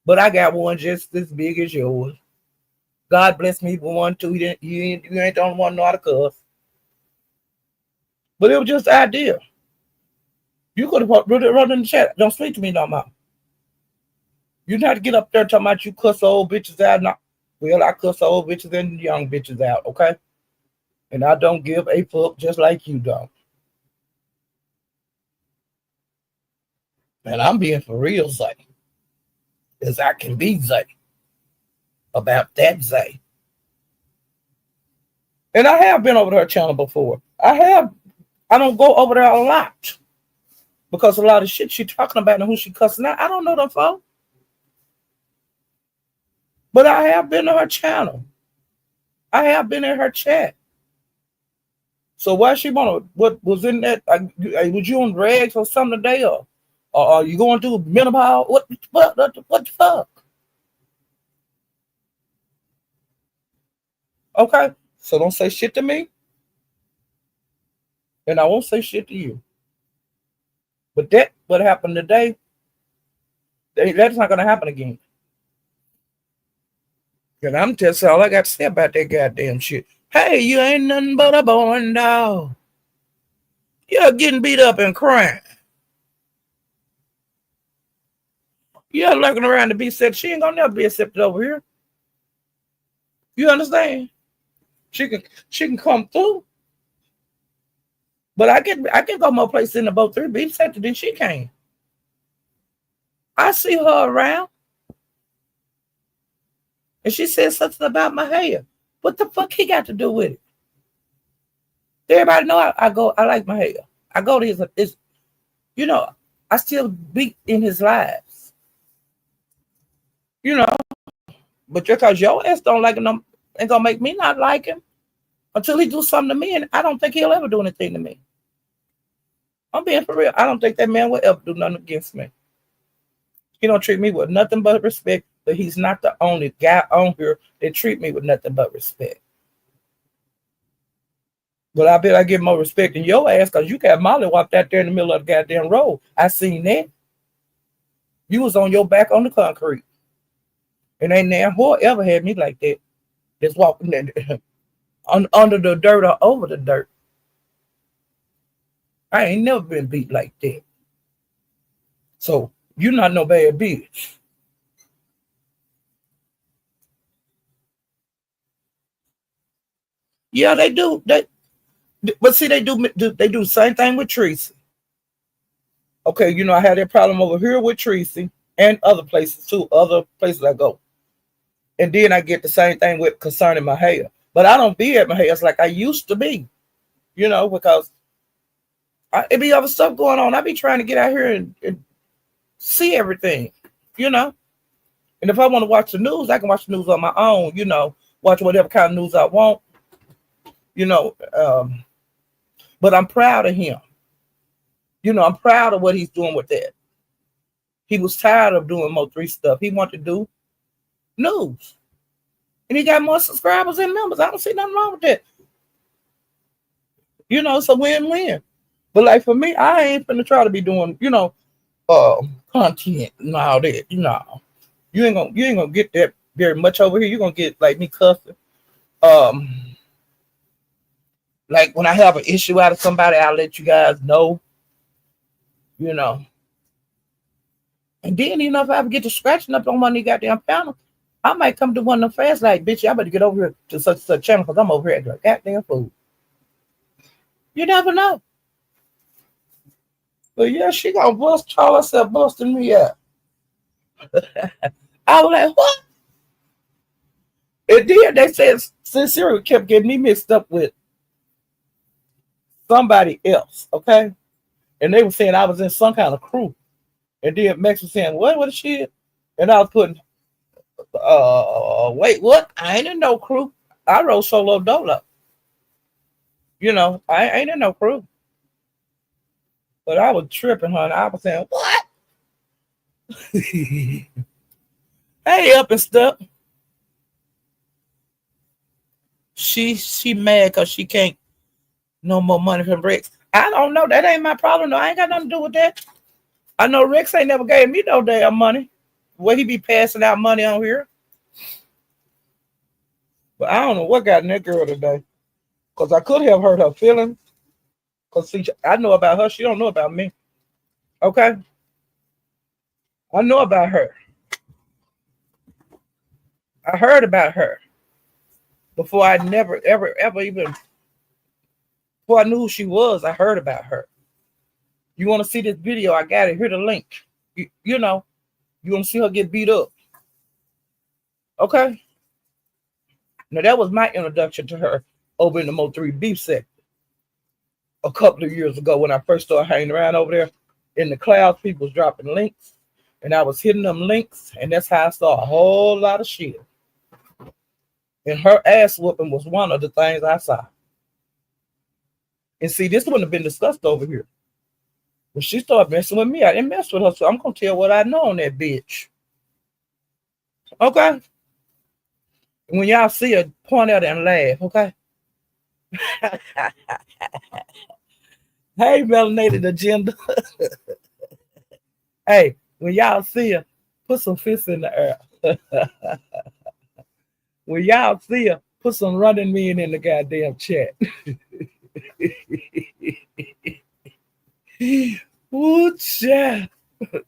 But I got one just as big as yours. God bless me for one too. You ain't the only one know how to cuss. But it was just the idea. You could have wrote it in the chat. Don't speak to me no more. You not to get up there talking about you cuss old bitches out. No. Well, I cuss old bitches and young bitches out, okay? And I don't give a fuck just like you don't. And I'm being for real, Zay. As I can be, Zay. About that, Zay. And I have been over to her channel before. I don't go over there a lot. Because a lot of shit she talking about and who she cussing out, I don't know them folks. But I have been to her channel. I have been in her chat. So why she what was in that? Was you on rags or something today? Or are you going through menopause? What the fuck? Okay. So don't say shit to me. And I won't say shit to you. But that what happened today, that's not going to happen again. And I'm just all I got to say about that goddamn shit. Hey, you ain't nothing but a born dog. You're getting beat up and crying. You're lurking around to be accepted. She ain't gonna never be accepted over here. You understand? She can come through. But I can go more places in the Mo 3 Beef Center than she can. I see her around. And she said something about my hair. What the fuck he got to do with it? Everybody know I like my hair. I go to his I still be in his lives. But just because your ass don't like him ain't gonna make me not like him until he do something to me, and I don't think he'll ever do anything to me. I'm being for real. I don't think that man will ever do nothing against me. He don't treat me with nothing but respect, but he's not the only guy on here that treat me with nothing but respect. But I bet I give more respect than your ass because you got Molly walked out there in the middle of the goddamn road. I seen that. You was on your back on the concrete. And ain't now who ever had me like that. Just walking under the dirt or over the dirt. I ain't never been beat like that. So you're not no bad bitch. Yeah, they do. But see, they do the same thing with Tracy. Okay, I had that problem over here with Tracy and other places too. Other places I go. And then I get the same thing with concerning my hair. But I don't be at my hair like I used to be. Because it be other stuff going on. I be trying to get out here and see everything. And if I want to watch the news, I can watch the news on my own. Watch whatever kind of news I want. you know. But I'm proud of him. I'm proud of what he's doing with that. He was tired of doing Mo3 stuff. He wanted to do news. And he got more subscribers and members. I don't see nothing wrong with that. It's a win-win. But like for me, I ain't finna try to be doing, content and all that. You ain't gonna get that very much over here. You're gonna get like me cussing. Like when I have an issue out of somebody, I'll let you guys know. And then, if I ever get to scratching up on one of these goddamn panels, I might come to one of them fast like, bitch, I better get over here to such channel because I'm over here at the goddamn food. You never know. But yeah, she gonna bust Charlie herself busting me out. I was like, what? And then they said Sincerely kept getting me mixed up with somebody else, okay? And they were saying I was in some kind of crew. And then Max was saying, what is she? And I was putting, wait, what? I ain't in no crew. I rode solo dolo. I ain't in no crew. But I was tripping, honey. I was saying, what? Hey, up and stuff. She mad because she can't no more money from Rex. I don't know. That ain't my problem. No, I ain't got nothing to do with that. I know Rex ain't never gave me no damn money. Where he be passing out money on here. But I don't know what got in that girl today. Because I could have hurt her feelings. Because see, I know about her. She don't know about me. Okay? I know about her. I heard about her. Before I never, ever even, before I knew who she was, I heard about her. You want to see this video? I got it. Here's the link. You want to see her get beat up. Okay? Now, that was my introduction to her over in the Mo3 beef sector a couple of years ago when I first started hanging around over there in the clouds. People was dropping links, and I was hitting them links, and that's how I saw a whole lot of shit. And her ass whooping was one of the things I saw. And see, this wouldn't have been discussed over here. When she started messing with me, I didn't mess with her, so I'm going to tell what I know on that bitch. Okay? When y'all see her, point at her and laugh, okay? Hey, melanated agenda. Hey, when y'all see her, put some fists in the air. When y'all see her, put some running men in the goddamn chat. Ooh, chat. I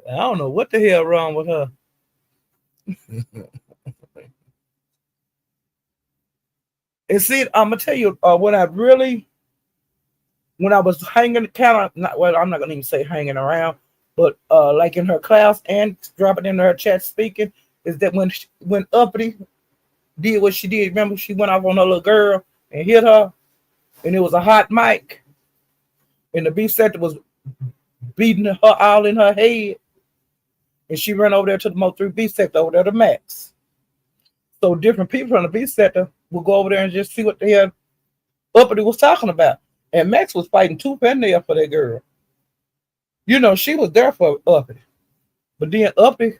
don't know what the hell wrong with her. And see, I'm gonna tell you, when I was hanging, I'm not gonna even say hanging around, but like in her class and dropping into her chat speaking, is that when Uppity did what she did, remember she went off on her little girl and hit her, and it was a hot mic, and the beef sector was beating her all in her head, and she ran over there to the Mo3 beef sector over there to Max. So different people from the beef sector will go over there and just see what the hell Uppity was talking about. And Max was fighting tooth and nail for that girl. She was there for Uppity. But then Uppity,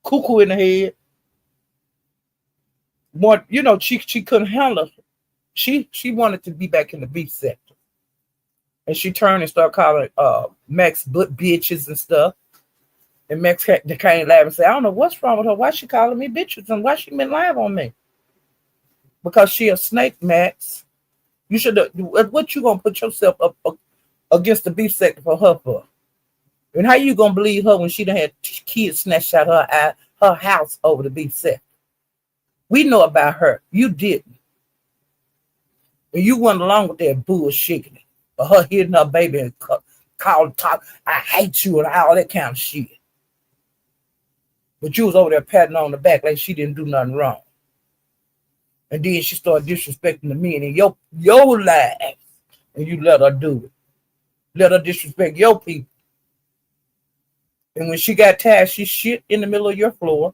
cuckoo in the head, she couldn't handle it. She wanted to be back in the beef sector. And she turned and started calling Max bitches and stuff. And Max came live and said, I don't know what's wrong with her. Why she calling me bitches and why she been live on me? Because she a snake, Max. You should have. What you gonna put yourself up against the beef sector for her for? And how you gonna believe her when she done had kids snatched out her house over the beef sector? We know about her. You didn't. And you went along with that bullshit. Or her hitting her baby and talk, I hate you and all that kind of shit. But you was over there patting on the back like she didn't do nothing wrong. And then she started disrespecting the men in your life. And you let her do it. Let her disrespect your people. And when she got tired, she shit in the middle of your floor.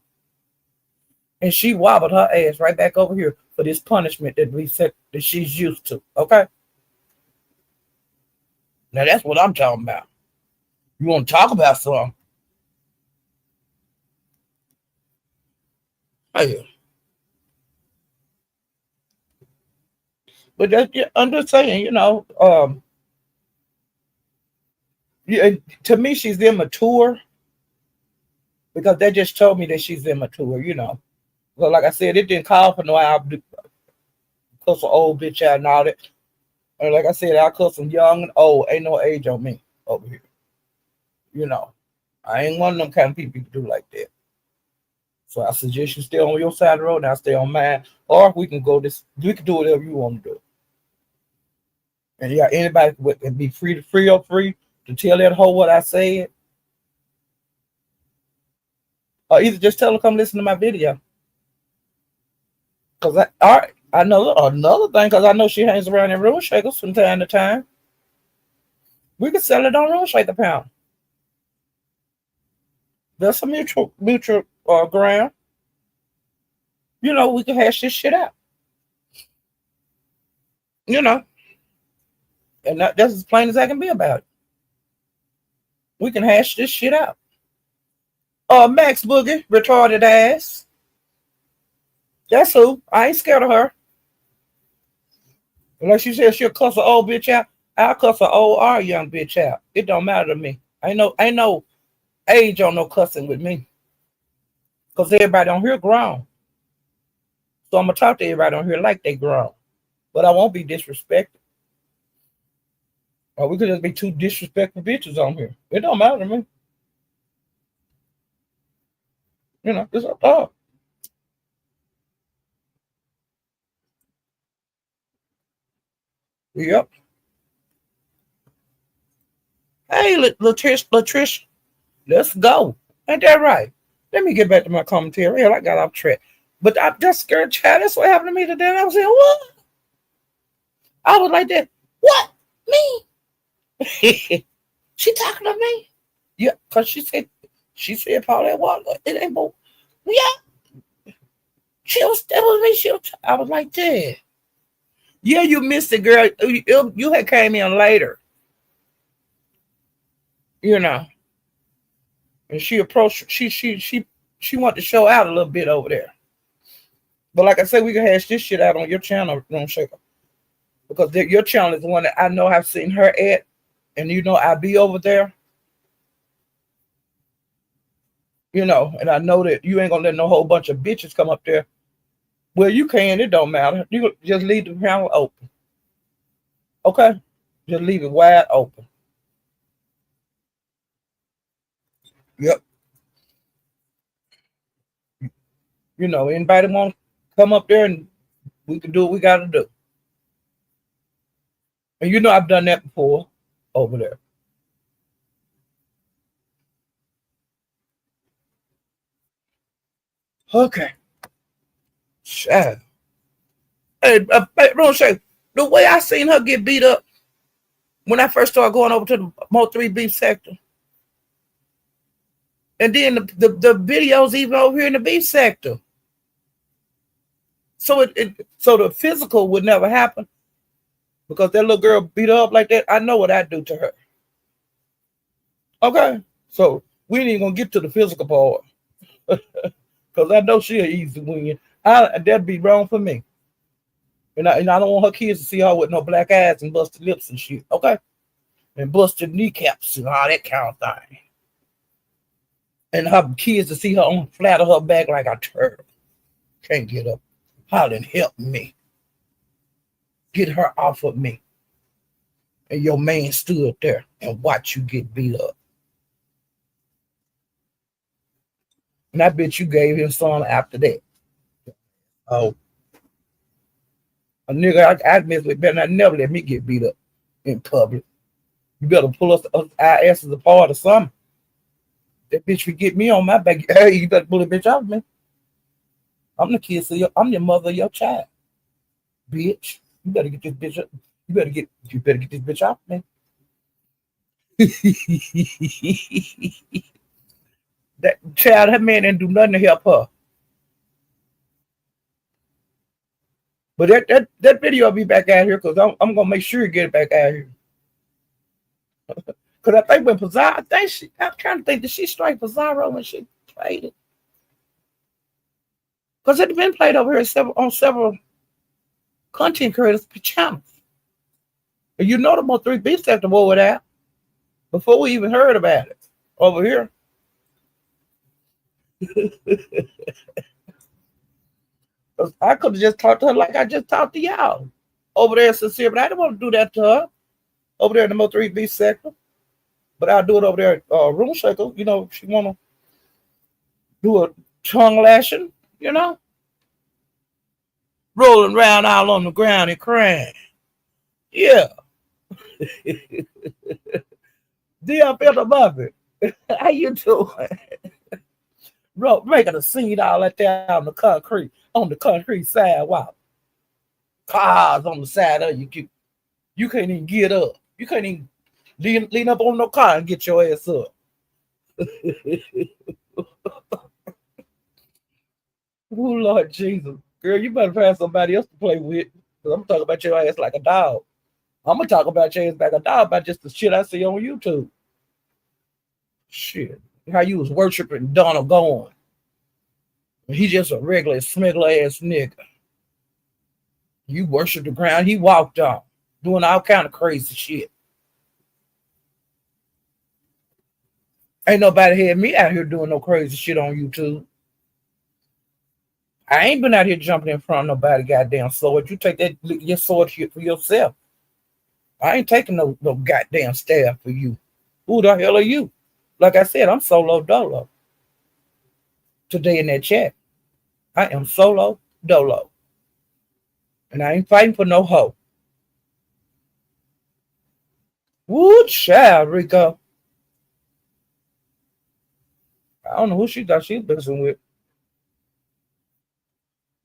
And she wobbled her ass right back over here for this punishment that we said that she's used to. Okay? Now that's what I'm talking about. You want to talk about something? Hey, but that's, yeah, I'm just saying, yeah, to me, she's immature because they just told me that she's immature. So, like I said, it didn't call for no I cuss an old bitch out and all that. And like I said, I cuss them young and old. Ain't no age on me over here. You know, I ain't one of them kind of people to do like that. So I suggest you stay on your side of the road and I stay on mine. Or we can go this. We can do whatever you want to do. And yeah, anybody would be free to tell that hoe what I said, or either just tell her come listen to my video. Cause I know another thing, cause I know she hangs around in Room Shakers from time to time. We could sell it on Room Shaker Pound. That's a mutual ground. We can hash this shit out. You know, and that's as plain as I can be about it. We can hash this shit out. Max Boogie, retarded ass. That's who. I ain't scared of her. Like she said, she'll cuss an old bitch out. I'll cuss an old or young bitch out. It don't matter to me. Ain't no age on no cussing with me. Cause everybody on here grown. So I'm gonna talk to everybody on here like they grown. But I won't be disrespected. Or we could just be two disrespectful bitches on here. It don't matter to me. It's up top. Yep. Hey, Latricia, let's go. Ain't that right? Let me get back to my commentary. Hell, I got off track. But I just scared child. That's what happened to me today. And I was saying, what? I was like that. What? Me? She talking to me? Yeah, because she said Paul water. It ain't both. Yeah. That was me. I was like that. Yeah, you missed it, girl. You had came in later. And she approached. She wanted to show out a little bit over there. But like I said, we can hash this shit out on your channel, Don't Shaker, because your channel is the one that I know I've seen her at, and I be over there. And I know that you ain't gonna let no whole bunch of bitches come up there. Well, you can. It don't matter. You just leave the channel open. Okay, just leave it wide open. Yep. Anybody want to come up there and we can do what we got to do. And I've done that before over there. Okay. Child. Hey, Ron, the way I seen her get beat up when I first started going over to the Mo 3 beef sector. And then the videos even over here in the beef sector. So so the physical would never happen because that little girl beat her up like that. I know what I'd do to her. Okay, so we ain't even gonna get to the physical part because I know she'll easy win. That'd be wrong for me. And I don't want her kids to see her with no black eyes and busted lips and shit. Okay, and busted kneecaps and all that kind of thing. And her kids to see her on flat of her back like a turtle. Can't get up. Hollering, help me. Get her off of me. And your man stood there and watched you get beat up. And I bet you gave him some after that. Oh. A nigga I mess with better not never let me get beat up in public. You better pull our asses apart or something. That bitch would get me on my back. Hey, you better pull the bitch off me. I'm the kid, so I'm your mother of your child. Bitch. You better get this bitch up. You better get this bitch off me. That man didn't do nothing to help her. But that video will be back out here because I'm gonna make sure you get it back out here. Because I think when Pizarro, I'm trying to think, did she strike Pizarro when she played it? Because it had been played over here on several content creators channels. And you know the more 3 beats have to roll it out before we even heard about it over here. I could have just talked to her like I just talked to y'all over there, sincere, but I didn't want to do that to her over there in the Mo 3B sector. But I'll do it over there at Room Shaker. You know, if she want to do a tongue lashing, you know, rolling around all on the ground and crying. Yeah. Dear Peter Buffett, how you doing? Bro, making a scene all that there on the concrete sidewalk. Cars on the side of you. You can't even get up. You can't even lean up on no car and get your ass up. Oh, Lord Jesus. Girl, you better find somebody else to play with. Because I'm talking about your ass like a dog. I'm going to talk about your ass like a dog about just the shit I see on YouTube. Shit. How you was worshiping Donald Goin. He just a regular smuggler ass nigga. You worship the ground he walked on. Doing all kind of crazy shit. Ain't nobody had me out here doing no crazy shit on YouTube. I ain't been out here jumping in front of nobody goddamn sword. You take that your sword shit for yourself. I ain't taking no goddamn staff for you. Who the hell are you? Like I said, I'm solo dolo. Today in that chat. I am solo dolo. And I ain't fighting for no hoe. Woo, child, Rico. I don't know who she thought she was messing with.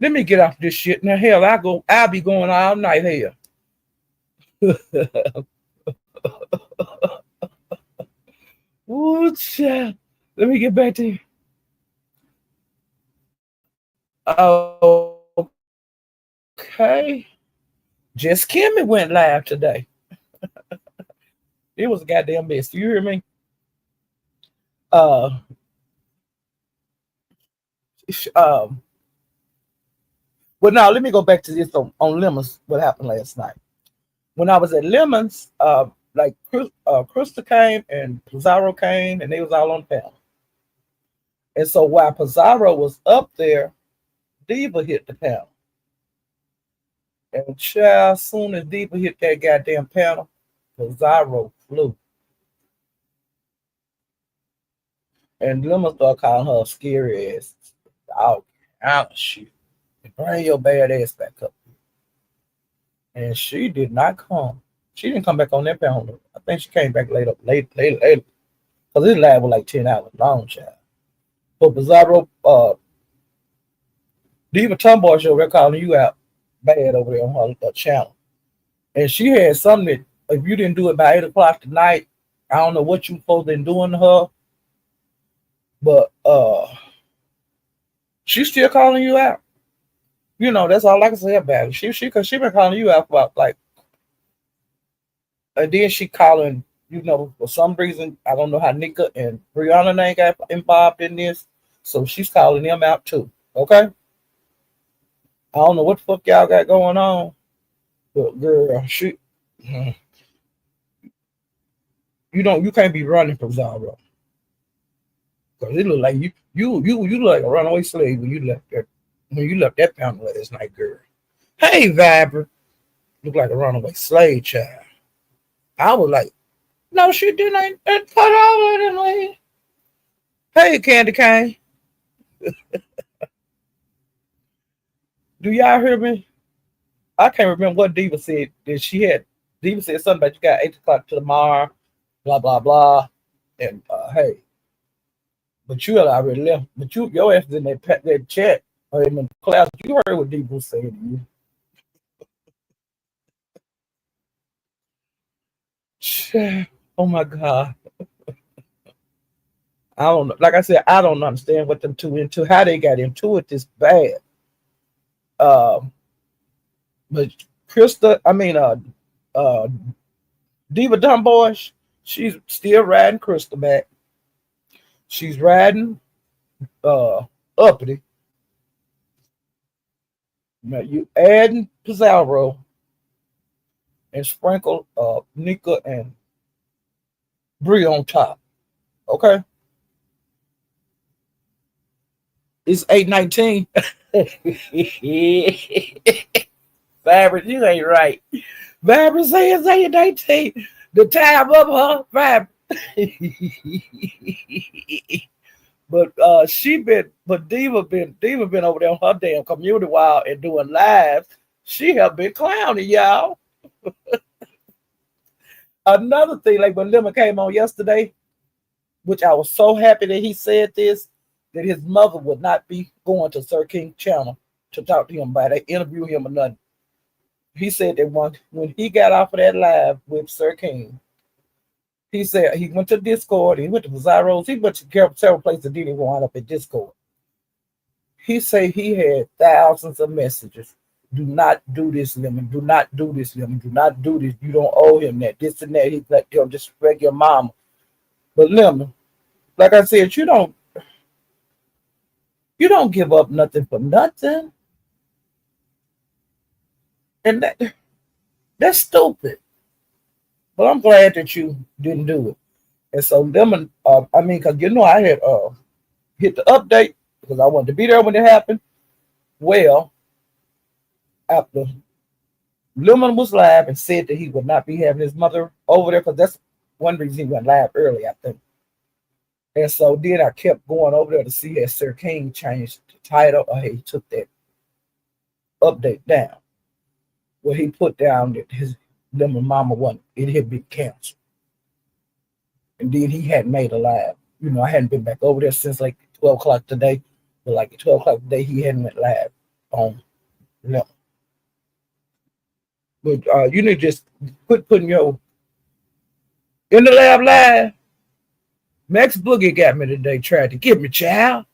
Let me get off this shit. Now, hell, I'll be going all night here. Ooh, child. Let me get back to you. Okay. Just Kimmy went live today. It was a goddamn mess. You hear me? Well, now let me go back to this on Lemons. What happened last night? When I was at Lemons, like Krista came and Pizarro came, and they was all on the panel. And so while Pizarro was up there, Diva hit the panel. And child, as soon as Diva hit that goddamn panel, Pizarro flew. And Lemons started calling her a scary ass. Dog, out of shit. Bring your bad ass back up. And she did not come. She didn't come back on that panel. I think she came back later. Because this live was like 10 hours long, child. But Pizarro, Diva Tomboy show, they're calling you out bad over there on her channel. And she had something that if you didn't do it by 8 o'clock tonight, I don't know what you supposed to be doing to her. But she's still calling you out. You know, that's all I can say about it. She been calling you out about like, and then she calling, you know, for some reason, I don't know how Nika and Brianna name got involved in this. So she's calling them out too. Okay? I don't know what the fuck y'all got going on. But girl, you can't be running from Zara. Because it look like you look like a runaway slave when you left that panel last night, girl. Hey, Vibrant. Look like a runaway slave child. I was like, no, she didn't. Put over in lady. Hey, Candy Cane. Do y'all hear me? I can't remember what Diva said. Diva said something about you got 8 o'clock to tomorrow, blah, blah, blah. And hey. But you had already left. But your ass is in that chat or in the class. You heard what Diva was saying to you. Oh my God. I don't know. Like I said, I don't understand what them two into, how they got into it this bad. But uh Diva Dumboy, she's still riding Krista back. She's riding Uppity. Now you adding Pizarro and sprinkle Nika and Brie on top. Okay, it's 8:19. Fabric, you ain't right. Fabric says 8:19. The time of her fabric. But Diva been over there on her damn community wall and doing lives. She have been clowning y'all. Another thing, like when Lemon came on yesterday, which I was so happy that he said this, that his mother would not be going to Sir King channel to talk to him about it, interview him or nothing. He said that when he got off of that live with Sir King, he said he went to Discord, he went to Zyros, he went to several places and didn't wind up at Discord. He said he had thousands of messages. Do not do this, Lemon. Do not do this, Lemon. Do not do this. You don't owe him that. This and that. He's like, yo, disrespect your mama. But Lemon, like I said, you don't give up nothing for nothing. And that's stupid. But I'm glad that you didn't do it. And so Lemon, because I had hit the update because I wanted to be there when it happened. Well, after Lemon was live and said that he would not be having his mother over there because that's one reason he went live early, I think. And so then I kept going over there to see if Sir King changed the title or he took that update down. Where he put down that his Lemon mama it had been canceled. And then he hadn't made a live. I hadn't been back over there since like 12 o'clock today. But like at 12 o'clock today, he hadn't went live on Lemon. But you need to just putting your in the lab live. Max Boogie got me today, tried to get me, child.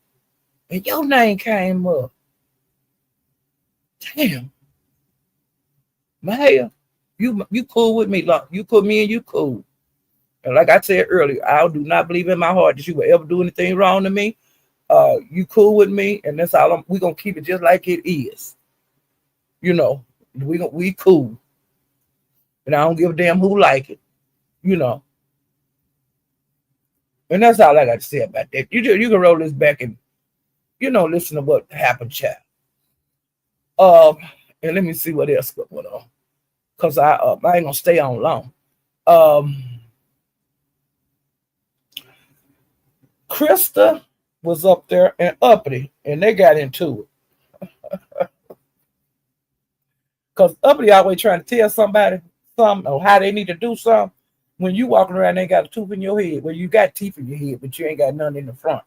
And your name came up. Damn. Maya, you cool with me. Like, you put me in, you cool. And like I said earlier, I do not believe in my heart that you will ever do anything wrong to me. You cool with me, and that's all. We're gonna keep it just like it is. We cool. And I don't give a damn who like it. And that's all I got to say about that. You can roll this back and listen to what happened, child. And let me see what else going on. Because I ain't gonna stay on long. Krista was up there and Uppity, and they got into it. Because Uppity always trying to tell somebody something or how they need to do something. When you walking around, they ain't got a tooth in your head. Well, you got teeth in your head, but you ain't got none in the front.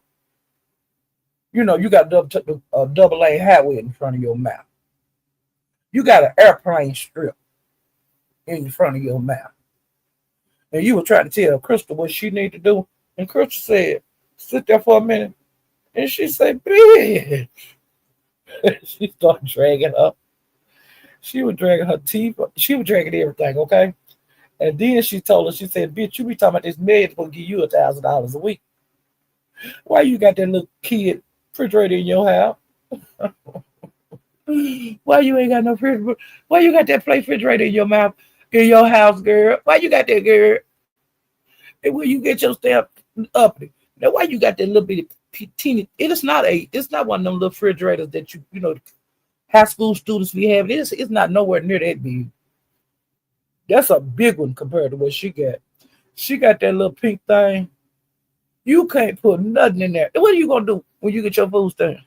You got a double lane highway in front of your mouth. You got an airplane strip in front of your mouth. And you were trying to tell Crystal what she need to do. And Crystal said, sit there for a minute. And she said, bitch. She started dragging her. She was dragging her teeth. She was dragging everything, okay? And then she told her, she said, bitch, you be talking about this man will give you $1,000 a week. Why you got that little kid refrigerator in your house? Why you ain't got no refrigerator? Why you got that plate refrigerator in your mouth, in your house, girl? Why you got that, girl? And where you get your stuff up? Now, why you got that little bitty teeny? It's not one of them little refrigerators that high school students be having. It's not nowhere near that big. That's a big one compared to what she got. She got that little pink thing. You can't put nothing in there. What are you gonna do when you get your food stamp?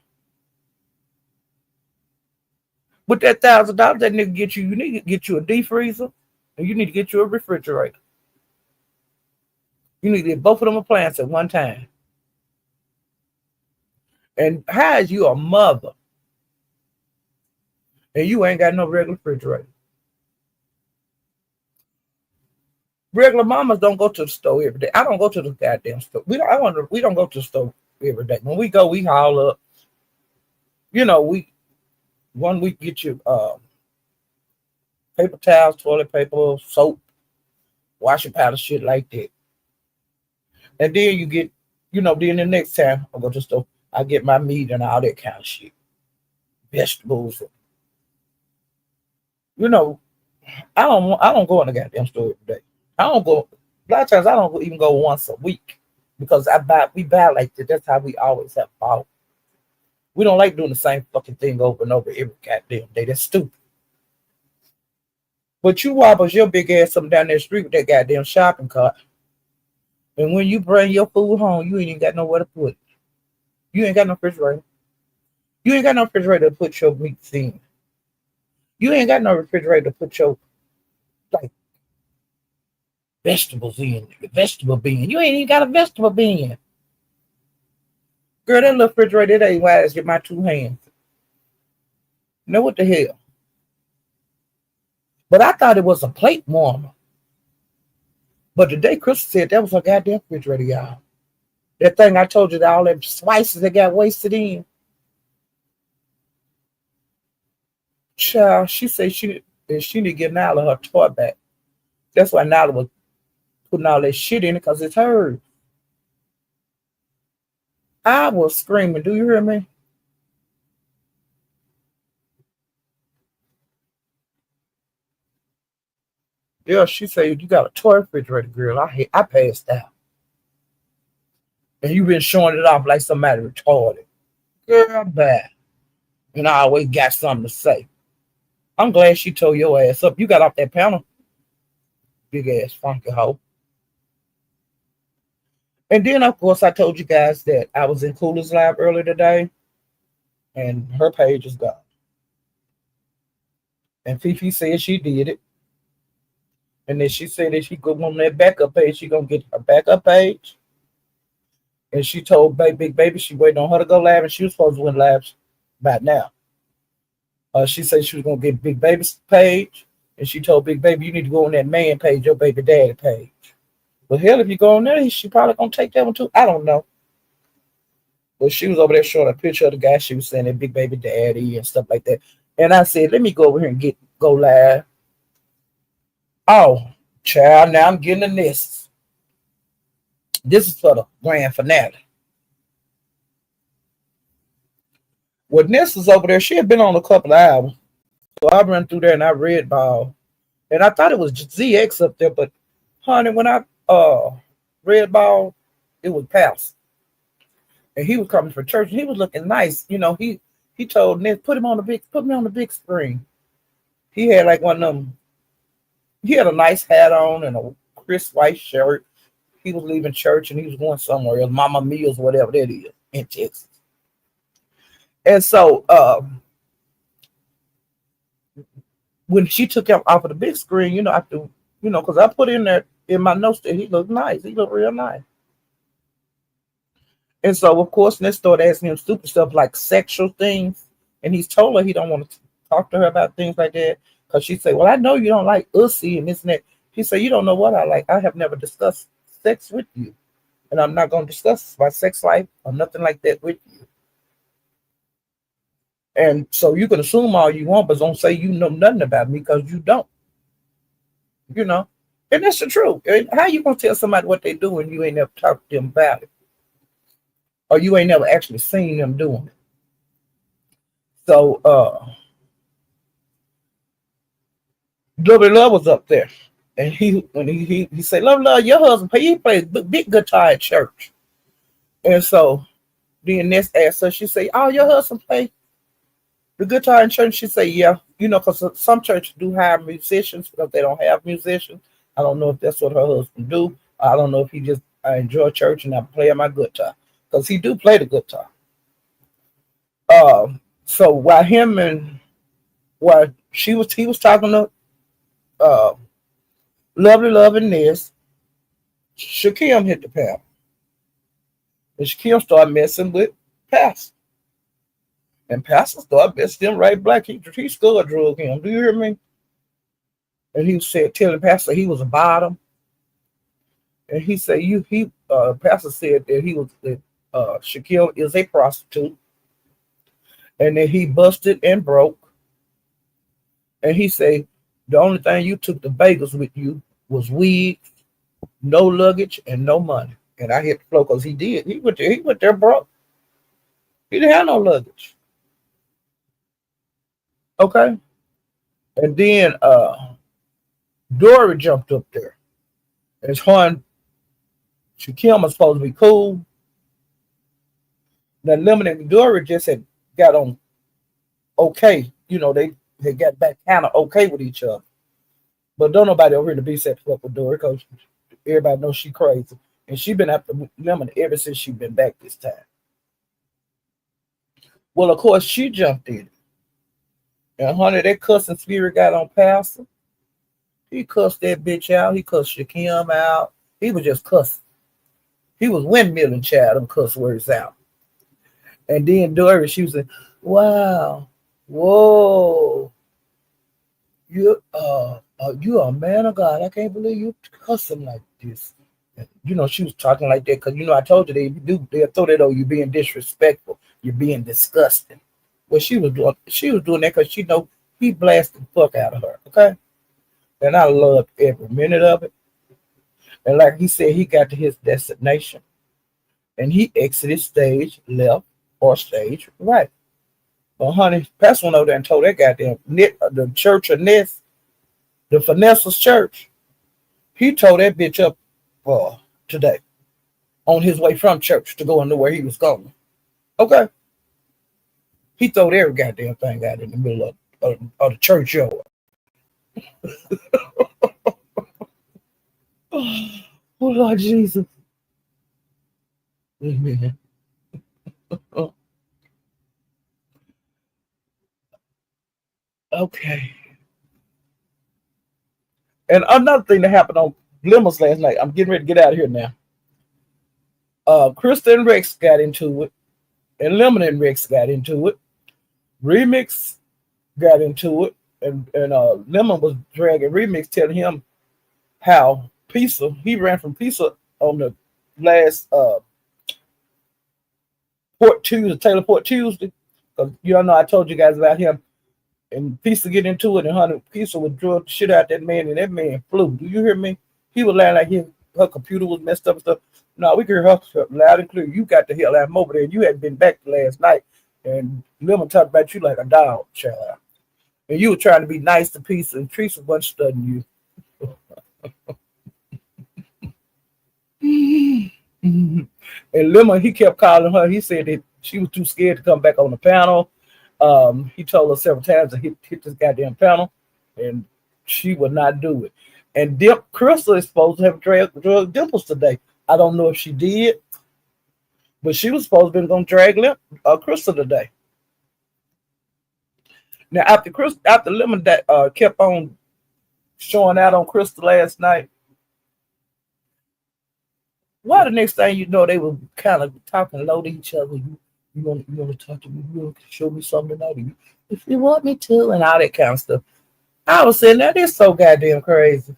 With that $1,000, that nigga get you. You need to get you a deep freezer, and you need to get you a refrigerator. You need to get both of them appliances at one time. And how is you a mother, and you ain't got no regular refrigerator? Regular mamas don't go to the store every day. I don't go to the goddamn store. We don't go to the store every day. When we go, we haul up. One week get you paper towels, toilet paper, soap, washing powder, shit like that. And then you get, then the next time I go to the store, I get my meat and all that kind of shit, vegetables. You know, I don't go in the goddamn store every day. I don't go. A lot of times I don't even go once a week because we buy like that. That's how we always have bought. We don't like doing the same fucking thing over and over every goddamn day. That's stupid. But you wobbles your big ass up down that street with that goddamn shopping cart. And when you bring your food home, you ain't even got nowhere to put it. You ain't got no refrigerator. You ain't got no refrigerator to put your meats in. You ain't got no refrigerator to put your like vegetables in, the vegetable bin. You ain't even got a vegetable bin. Girl, that little refrigerator, that ain't wise with my two hands. You know what the hell? But I thought it was a plate warmer. But today, Crystal said that was a goddamn refrigerator, y'all. That thing I told you that all them spices that got wasted in. Child, she said she need to get Nyla her toy back. That's why Nyla was putting all that shit in it because it's hers. I was screaming. Do you hear me? Yeah, she said you got a toy refrigerator, girl. I passed out. And you been showing it off like somebody retarded. Girl, bad. And I always got something to say. I'm glad she told your ass up. You got off that panel. Big ass funky hoe. And then, of course, I told you guys that I was in Cooler's Lab earlier today. And her page is gone. And Fifi said she did it. And then she said that she go on that backup page. She going to get her backup page. And she told Big Baby she waiting on her to go live. And she was supposed to win lives by now. She said she was going to get Big Baby's page. And she told Big Baby, you need to go on that man page, your baby daddy page. Well, hell, if you go on there, she probably going to take that one too. I don't know. But she was over there showing a picture of the guy she was saying that Big Baby daddy and stuff like that. And I said, let me go over here and go live. Oh, child, now I'm getting in this. This is for the grand finale. When Ness was over there, she had been on a couple of hours. So I ran through there and I read ball. And I thought it was ZX up there, but honey, when I read ball, it was Pals. And he was coming for church and he was looking nice. You know, he told Ness, put me on the big screen. He had like one of them, he had a nice hat on and a crisp white shirt. He was leaving church and he was going somewhere else, Mama Meals, whatever that is, in Texas. And so when she took him off of the big screen, after, because I put in there in my notes that he looked nice. He looked real nice. And so, of course, Ness started asking him stupid stuff like sexual things. And he's told her he don't want to talk to her about things like that. Because she said, well, I know you don't like Ussy and this and that. He said, you don't know what I like. I have never discussed sex with you. And I'm not going to discuss my sex life or nothing like that with you. And so you can assume all you want, but don't say you know nothing about me because you don't. And that's the truth. How you going to tell somebody what they do when you ain't never talked to them about it? Or you ain't never actually seen them doing it. So, Dory Love was up there. And he said, Love, your husband, he plays big guitar at church. And so then Ness asked her, she said, oh, your husband play the guitar in church? She said, yeah. Because some churches do hire musicians because they don't have musicians. I don't know if that's what her husband do. I don't know if he just enjoy church and I play my guitar. Because he do play the guitar. So while he was talking to Lovely Love and Ness, Shakim hit the panel. And Shakim started messing with Pastor. And Pastor started messing him right black. He skull drug him. Do you hear me? And he said, telling Pastor he was a bottom. And he said, Pastor said that Shaquille is a prostitute. And then he busted and broke. And he said The only thing you took to Vegas with you was weed, no luggage, and no money. And I hit the floor because he did. He went there broke. He didn't have no luggage. Okay. And then Dory jumped up there. And her and Shakim was supposed to be cool. Now Lemon and Dory just had got on okay. They had got back kind of okay with each other. But don't nobody over here to be set up with Dory because everybody knows she crazy. And she been after Lemon ever since she been back this time. Well, of course, she jumped in. And honey, that cussing spirit got on Pastor. He cussed that bitch out. He cussed Shakim out. He was just cussing. He was windmilling child them cuss words out. And then Dory, she was like, wow, whoa, you you are a man of God. I can't believe you cussing like this. And, she was talking like that because I told you they'll throw that on you being disrespectful, you're being disgusting. Well, she was doing that because she know he blasted the fuck out of her. Okay. And I loved every minute of it. And like he said, he got to his destination and he exited stage left or stage right. Well, honey, Pastor went over there and told that goddamn the church of Ness, the Finesse's church, he told that bitch up today on his way from church to go into where he was going. Okay. He threw every goddamn thing out in the middle of the church yard. Oh, Lord Jesus. Amen. Okay. And another thing that happened on Glimmers last night, I'm getting ready to get out of here now. Krista and Rex got into it, and Lemon and Rex got into it. Remix got into it, and Lemon was dragging Remix, telling him how he ran from Pizza on the last Taylor Port Tuesday. Because y'all know I told you guys about him. And Pizza get into it, and Hunter Pizza would drug the shit out that man, and that man flew. Do you hear me? He was lying like her computer was messed up and stuff. No, we could hear her loud and clear. You got the hell out of over there. You hadn't been back last night. And Lemon talked about you like a dog, child. And you were trying to be nice to Pizza, and Teresa wasn't studying you. And Lemon, he kept calling her. He said that she was too scared to come back on the panel. He told her several times to hit this goddamn panel, and she would not do it. And Crystal is supposed to have drug Dimples today. I don't know if she did, but she was supposed to be going to drag Crystal today. Now, after Lemon that kept on showing out on Crystal last night, why the next thing you know, they were kind of talking low to each other. You want to talk to me? You want to show me something tonight? If you want me to, and all that kind of stuff. I was saying that is so goddamn crazy.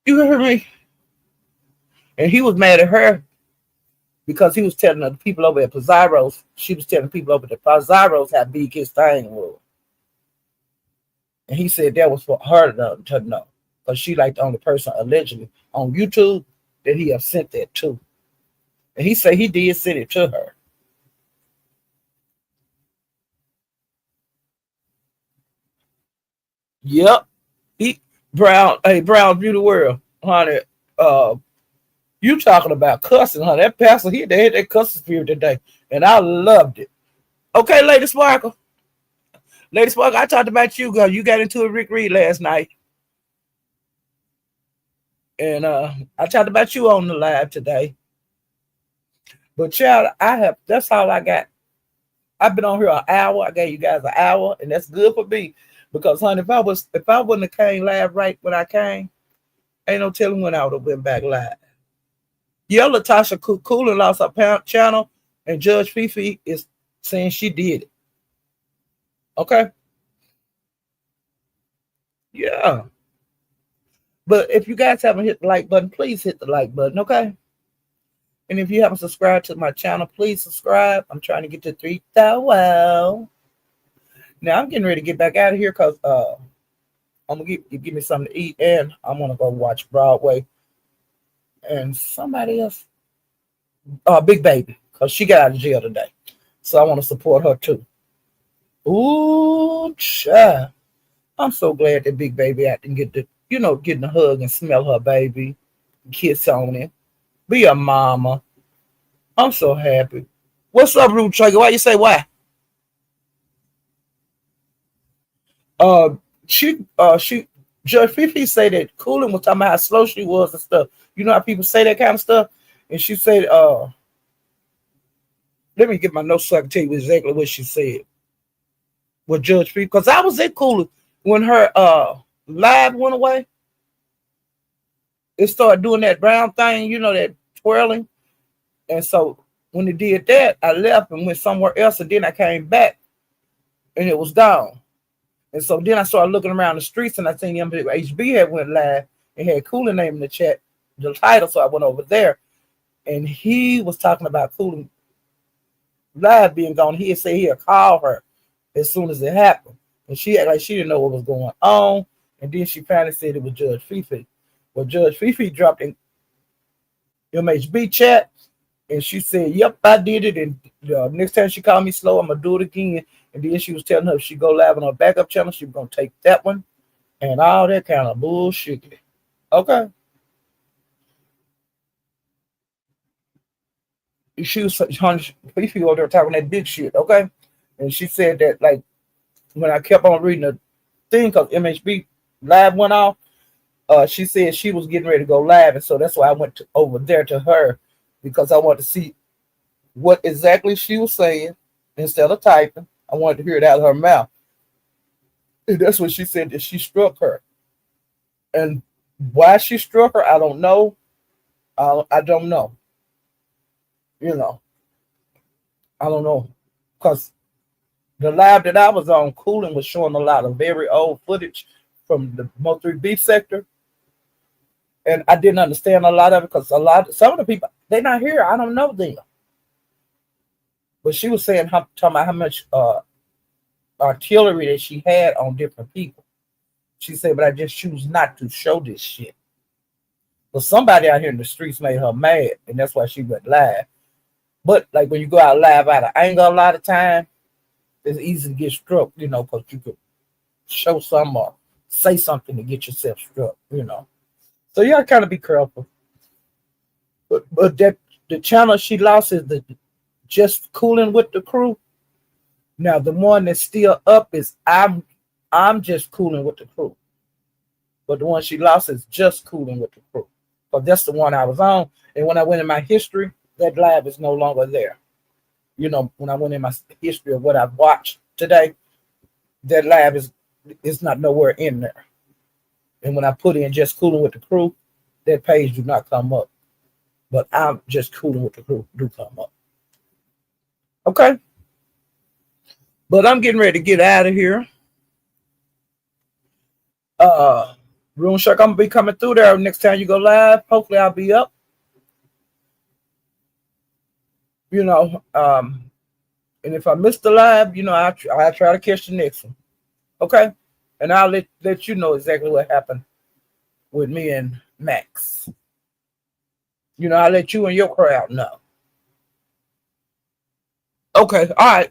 You hear me? And he was mad at her because he was telling the people over at Pizarro's. She was telling people over at Pizarro's how big his thing was. And he said that was for her to know. Because she like the only person allegedly on YouTube that he have sent that to. And he said he did send it to her. Yep. Brown Beauty World, honey. You talking about cussing, honey. That pastor, they had that cussing spirit today. And I loved it. Okay, Lady Sparkle. Lady Sparkle, I talked about you, girl. You got into a Rick Reed last night. And I talked about you on the live today. But child, that's all I got. I've been on here an hour. I gave you guys an hour, and that's good for me. Because honey, if I wouldn't have came live right when I came, ain't no telling when I would have went back live. Yeah, Latasha Cooler lost her channel, and Judge Fifi is saying she did it. Okay? Yeah. But if you guys haven't hit the like button, please hit the like button, okay? And if you haven't subscribed to my channel, please subscribe. I'm trying to get to 3,000. Now I'm getting ready to get back out of here because I'm gonna give me something to eat, and I'm gonna go watch Broadway and somebody else, Big Baby, because she got out of jail today. So I want to support her too. Ooh, child. I'm so glad that Big Baby out and get the, getting a hug and smell her baby, kiss on it, be a mama. I'm so happy. What's up, Rude Trager? Why you say why? Uh, she, Judge Fifi say that Cooling was talking about how slow she was and stuff. You know how people say that kind of stuff, and she said, let me get my notes so I can tell you exactly what she said with Judge Fifi, because I was at Cooling when her live went away. It started doing that brown thing, that twirling, and so when it did that, I left and went somewhere else, and then I came back, and it was gone. And so then I started looking around the streets, and I seen HB had went live and had Cooling name in the chat, the title. So I went over there, and he was talking about Cooling live being gone. He had said he'd call her as soon as it happened, and she acted like she didn't know what was going on. And then she finally said it was Judge Fifi. Well, Judge Fifi dropped in MHB chat, and she said, "Yep, I did it." And next time she called me slow, I'm gonna do it again. And then she was telling her if she go live on her backup channel, she was gonna take that one and all that kind of bullshit. Okay. She was Fifi over there talking that big shit. Okay. And she said that like when I kept on reading the thing because MHB live went off, she said she was getting ready to go live, and so that's why I went over there to her because I wanted to see what exactly she was saying instead of typing. I wanted to hear it out of her mouth. And that's what she said that she struck her. And why she struck her, I don't know. I don't know. I don't know. Because the live that I was on, Cooling was showing a lot of very old footage from the Mo3 Beef sector. And I didn't understand a lot of it because some of the people, they're not here. I don't know them. But she was saying, talking about how much artillery that she had on different people. She said, but I just choose not to show this shit. But somebody out here in the streets made her mad, and that's why she went live. But like when you go out live out of anger a lot of time, it's easy to get struck, because you could show some or say something to get yourself struck, So you gotta kind of be careful. But that the channel she lost is the Just Cooling with the Crew. Now the one that's still up is I'm Just Cooling with the Crew. But the one she lost is Just Cooling with the Crew. But that's the one I was on. And when I went in my history, that live is no longer there. When I went in my history of what I've watched today, that live is not nowhere in there. And when I put in Just Cooling with the Crew, that page do not come up. But I'm Just Cooling with the Crew do come up. Okay. But I'm getting ready to get out of here. Room Shark, I'm gonna be coming through there next time you go live. Hopefully I'll be up. And if I miss the live, I'll try to catch the next one. Okay? And I'll let you know exactly what happened with me and Max. I'll let you and your crowd know. Okay, all right.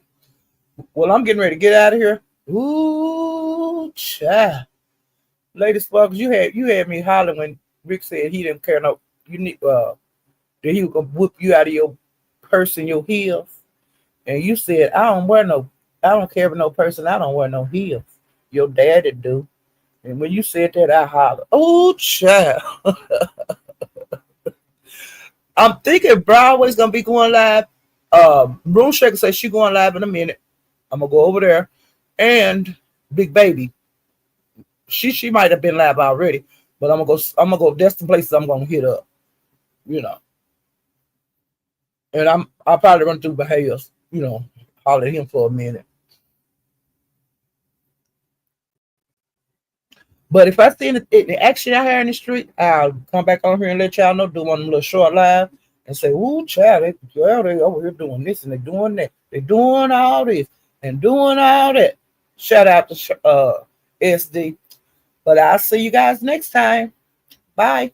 Well, I'm getting ready to get out of here. Ooh, child. Lady Sparkles, you had me hollering when Rick said he didn't care that he was gonna whip you out of your purse and your heels. And you said, I don't care for no person, I don't wear no heels. Your daddy do. And when you said that, I hollered, oh child. I'm thinking Broadway's gonna be going live. Room Shaker says she's going live in a minute. I'm gonna go over there. And Big Baby. She might have been live already, but I'm gonna go. That's the places I'm gonna hit up, And I'll probably run through Behaviors, holler at him for a minute. But if I see the action out here in the street, I'll come back on here and let y'all know. Do one little short live and say, "Ooh, child, they over here doing this and they doing that. They doing all this and doing all that." Shout out to SD. But I'll see you guys next time. Bye.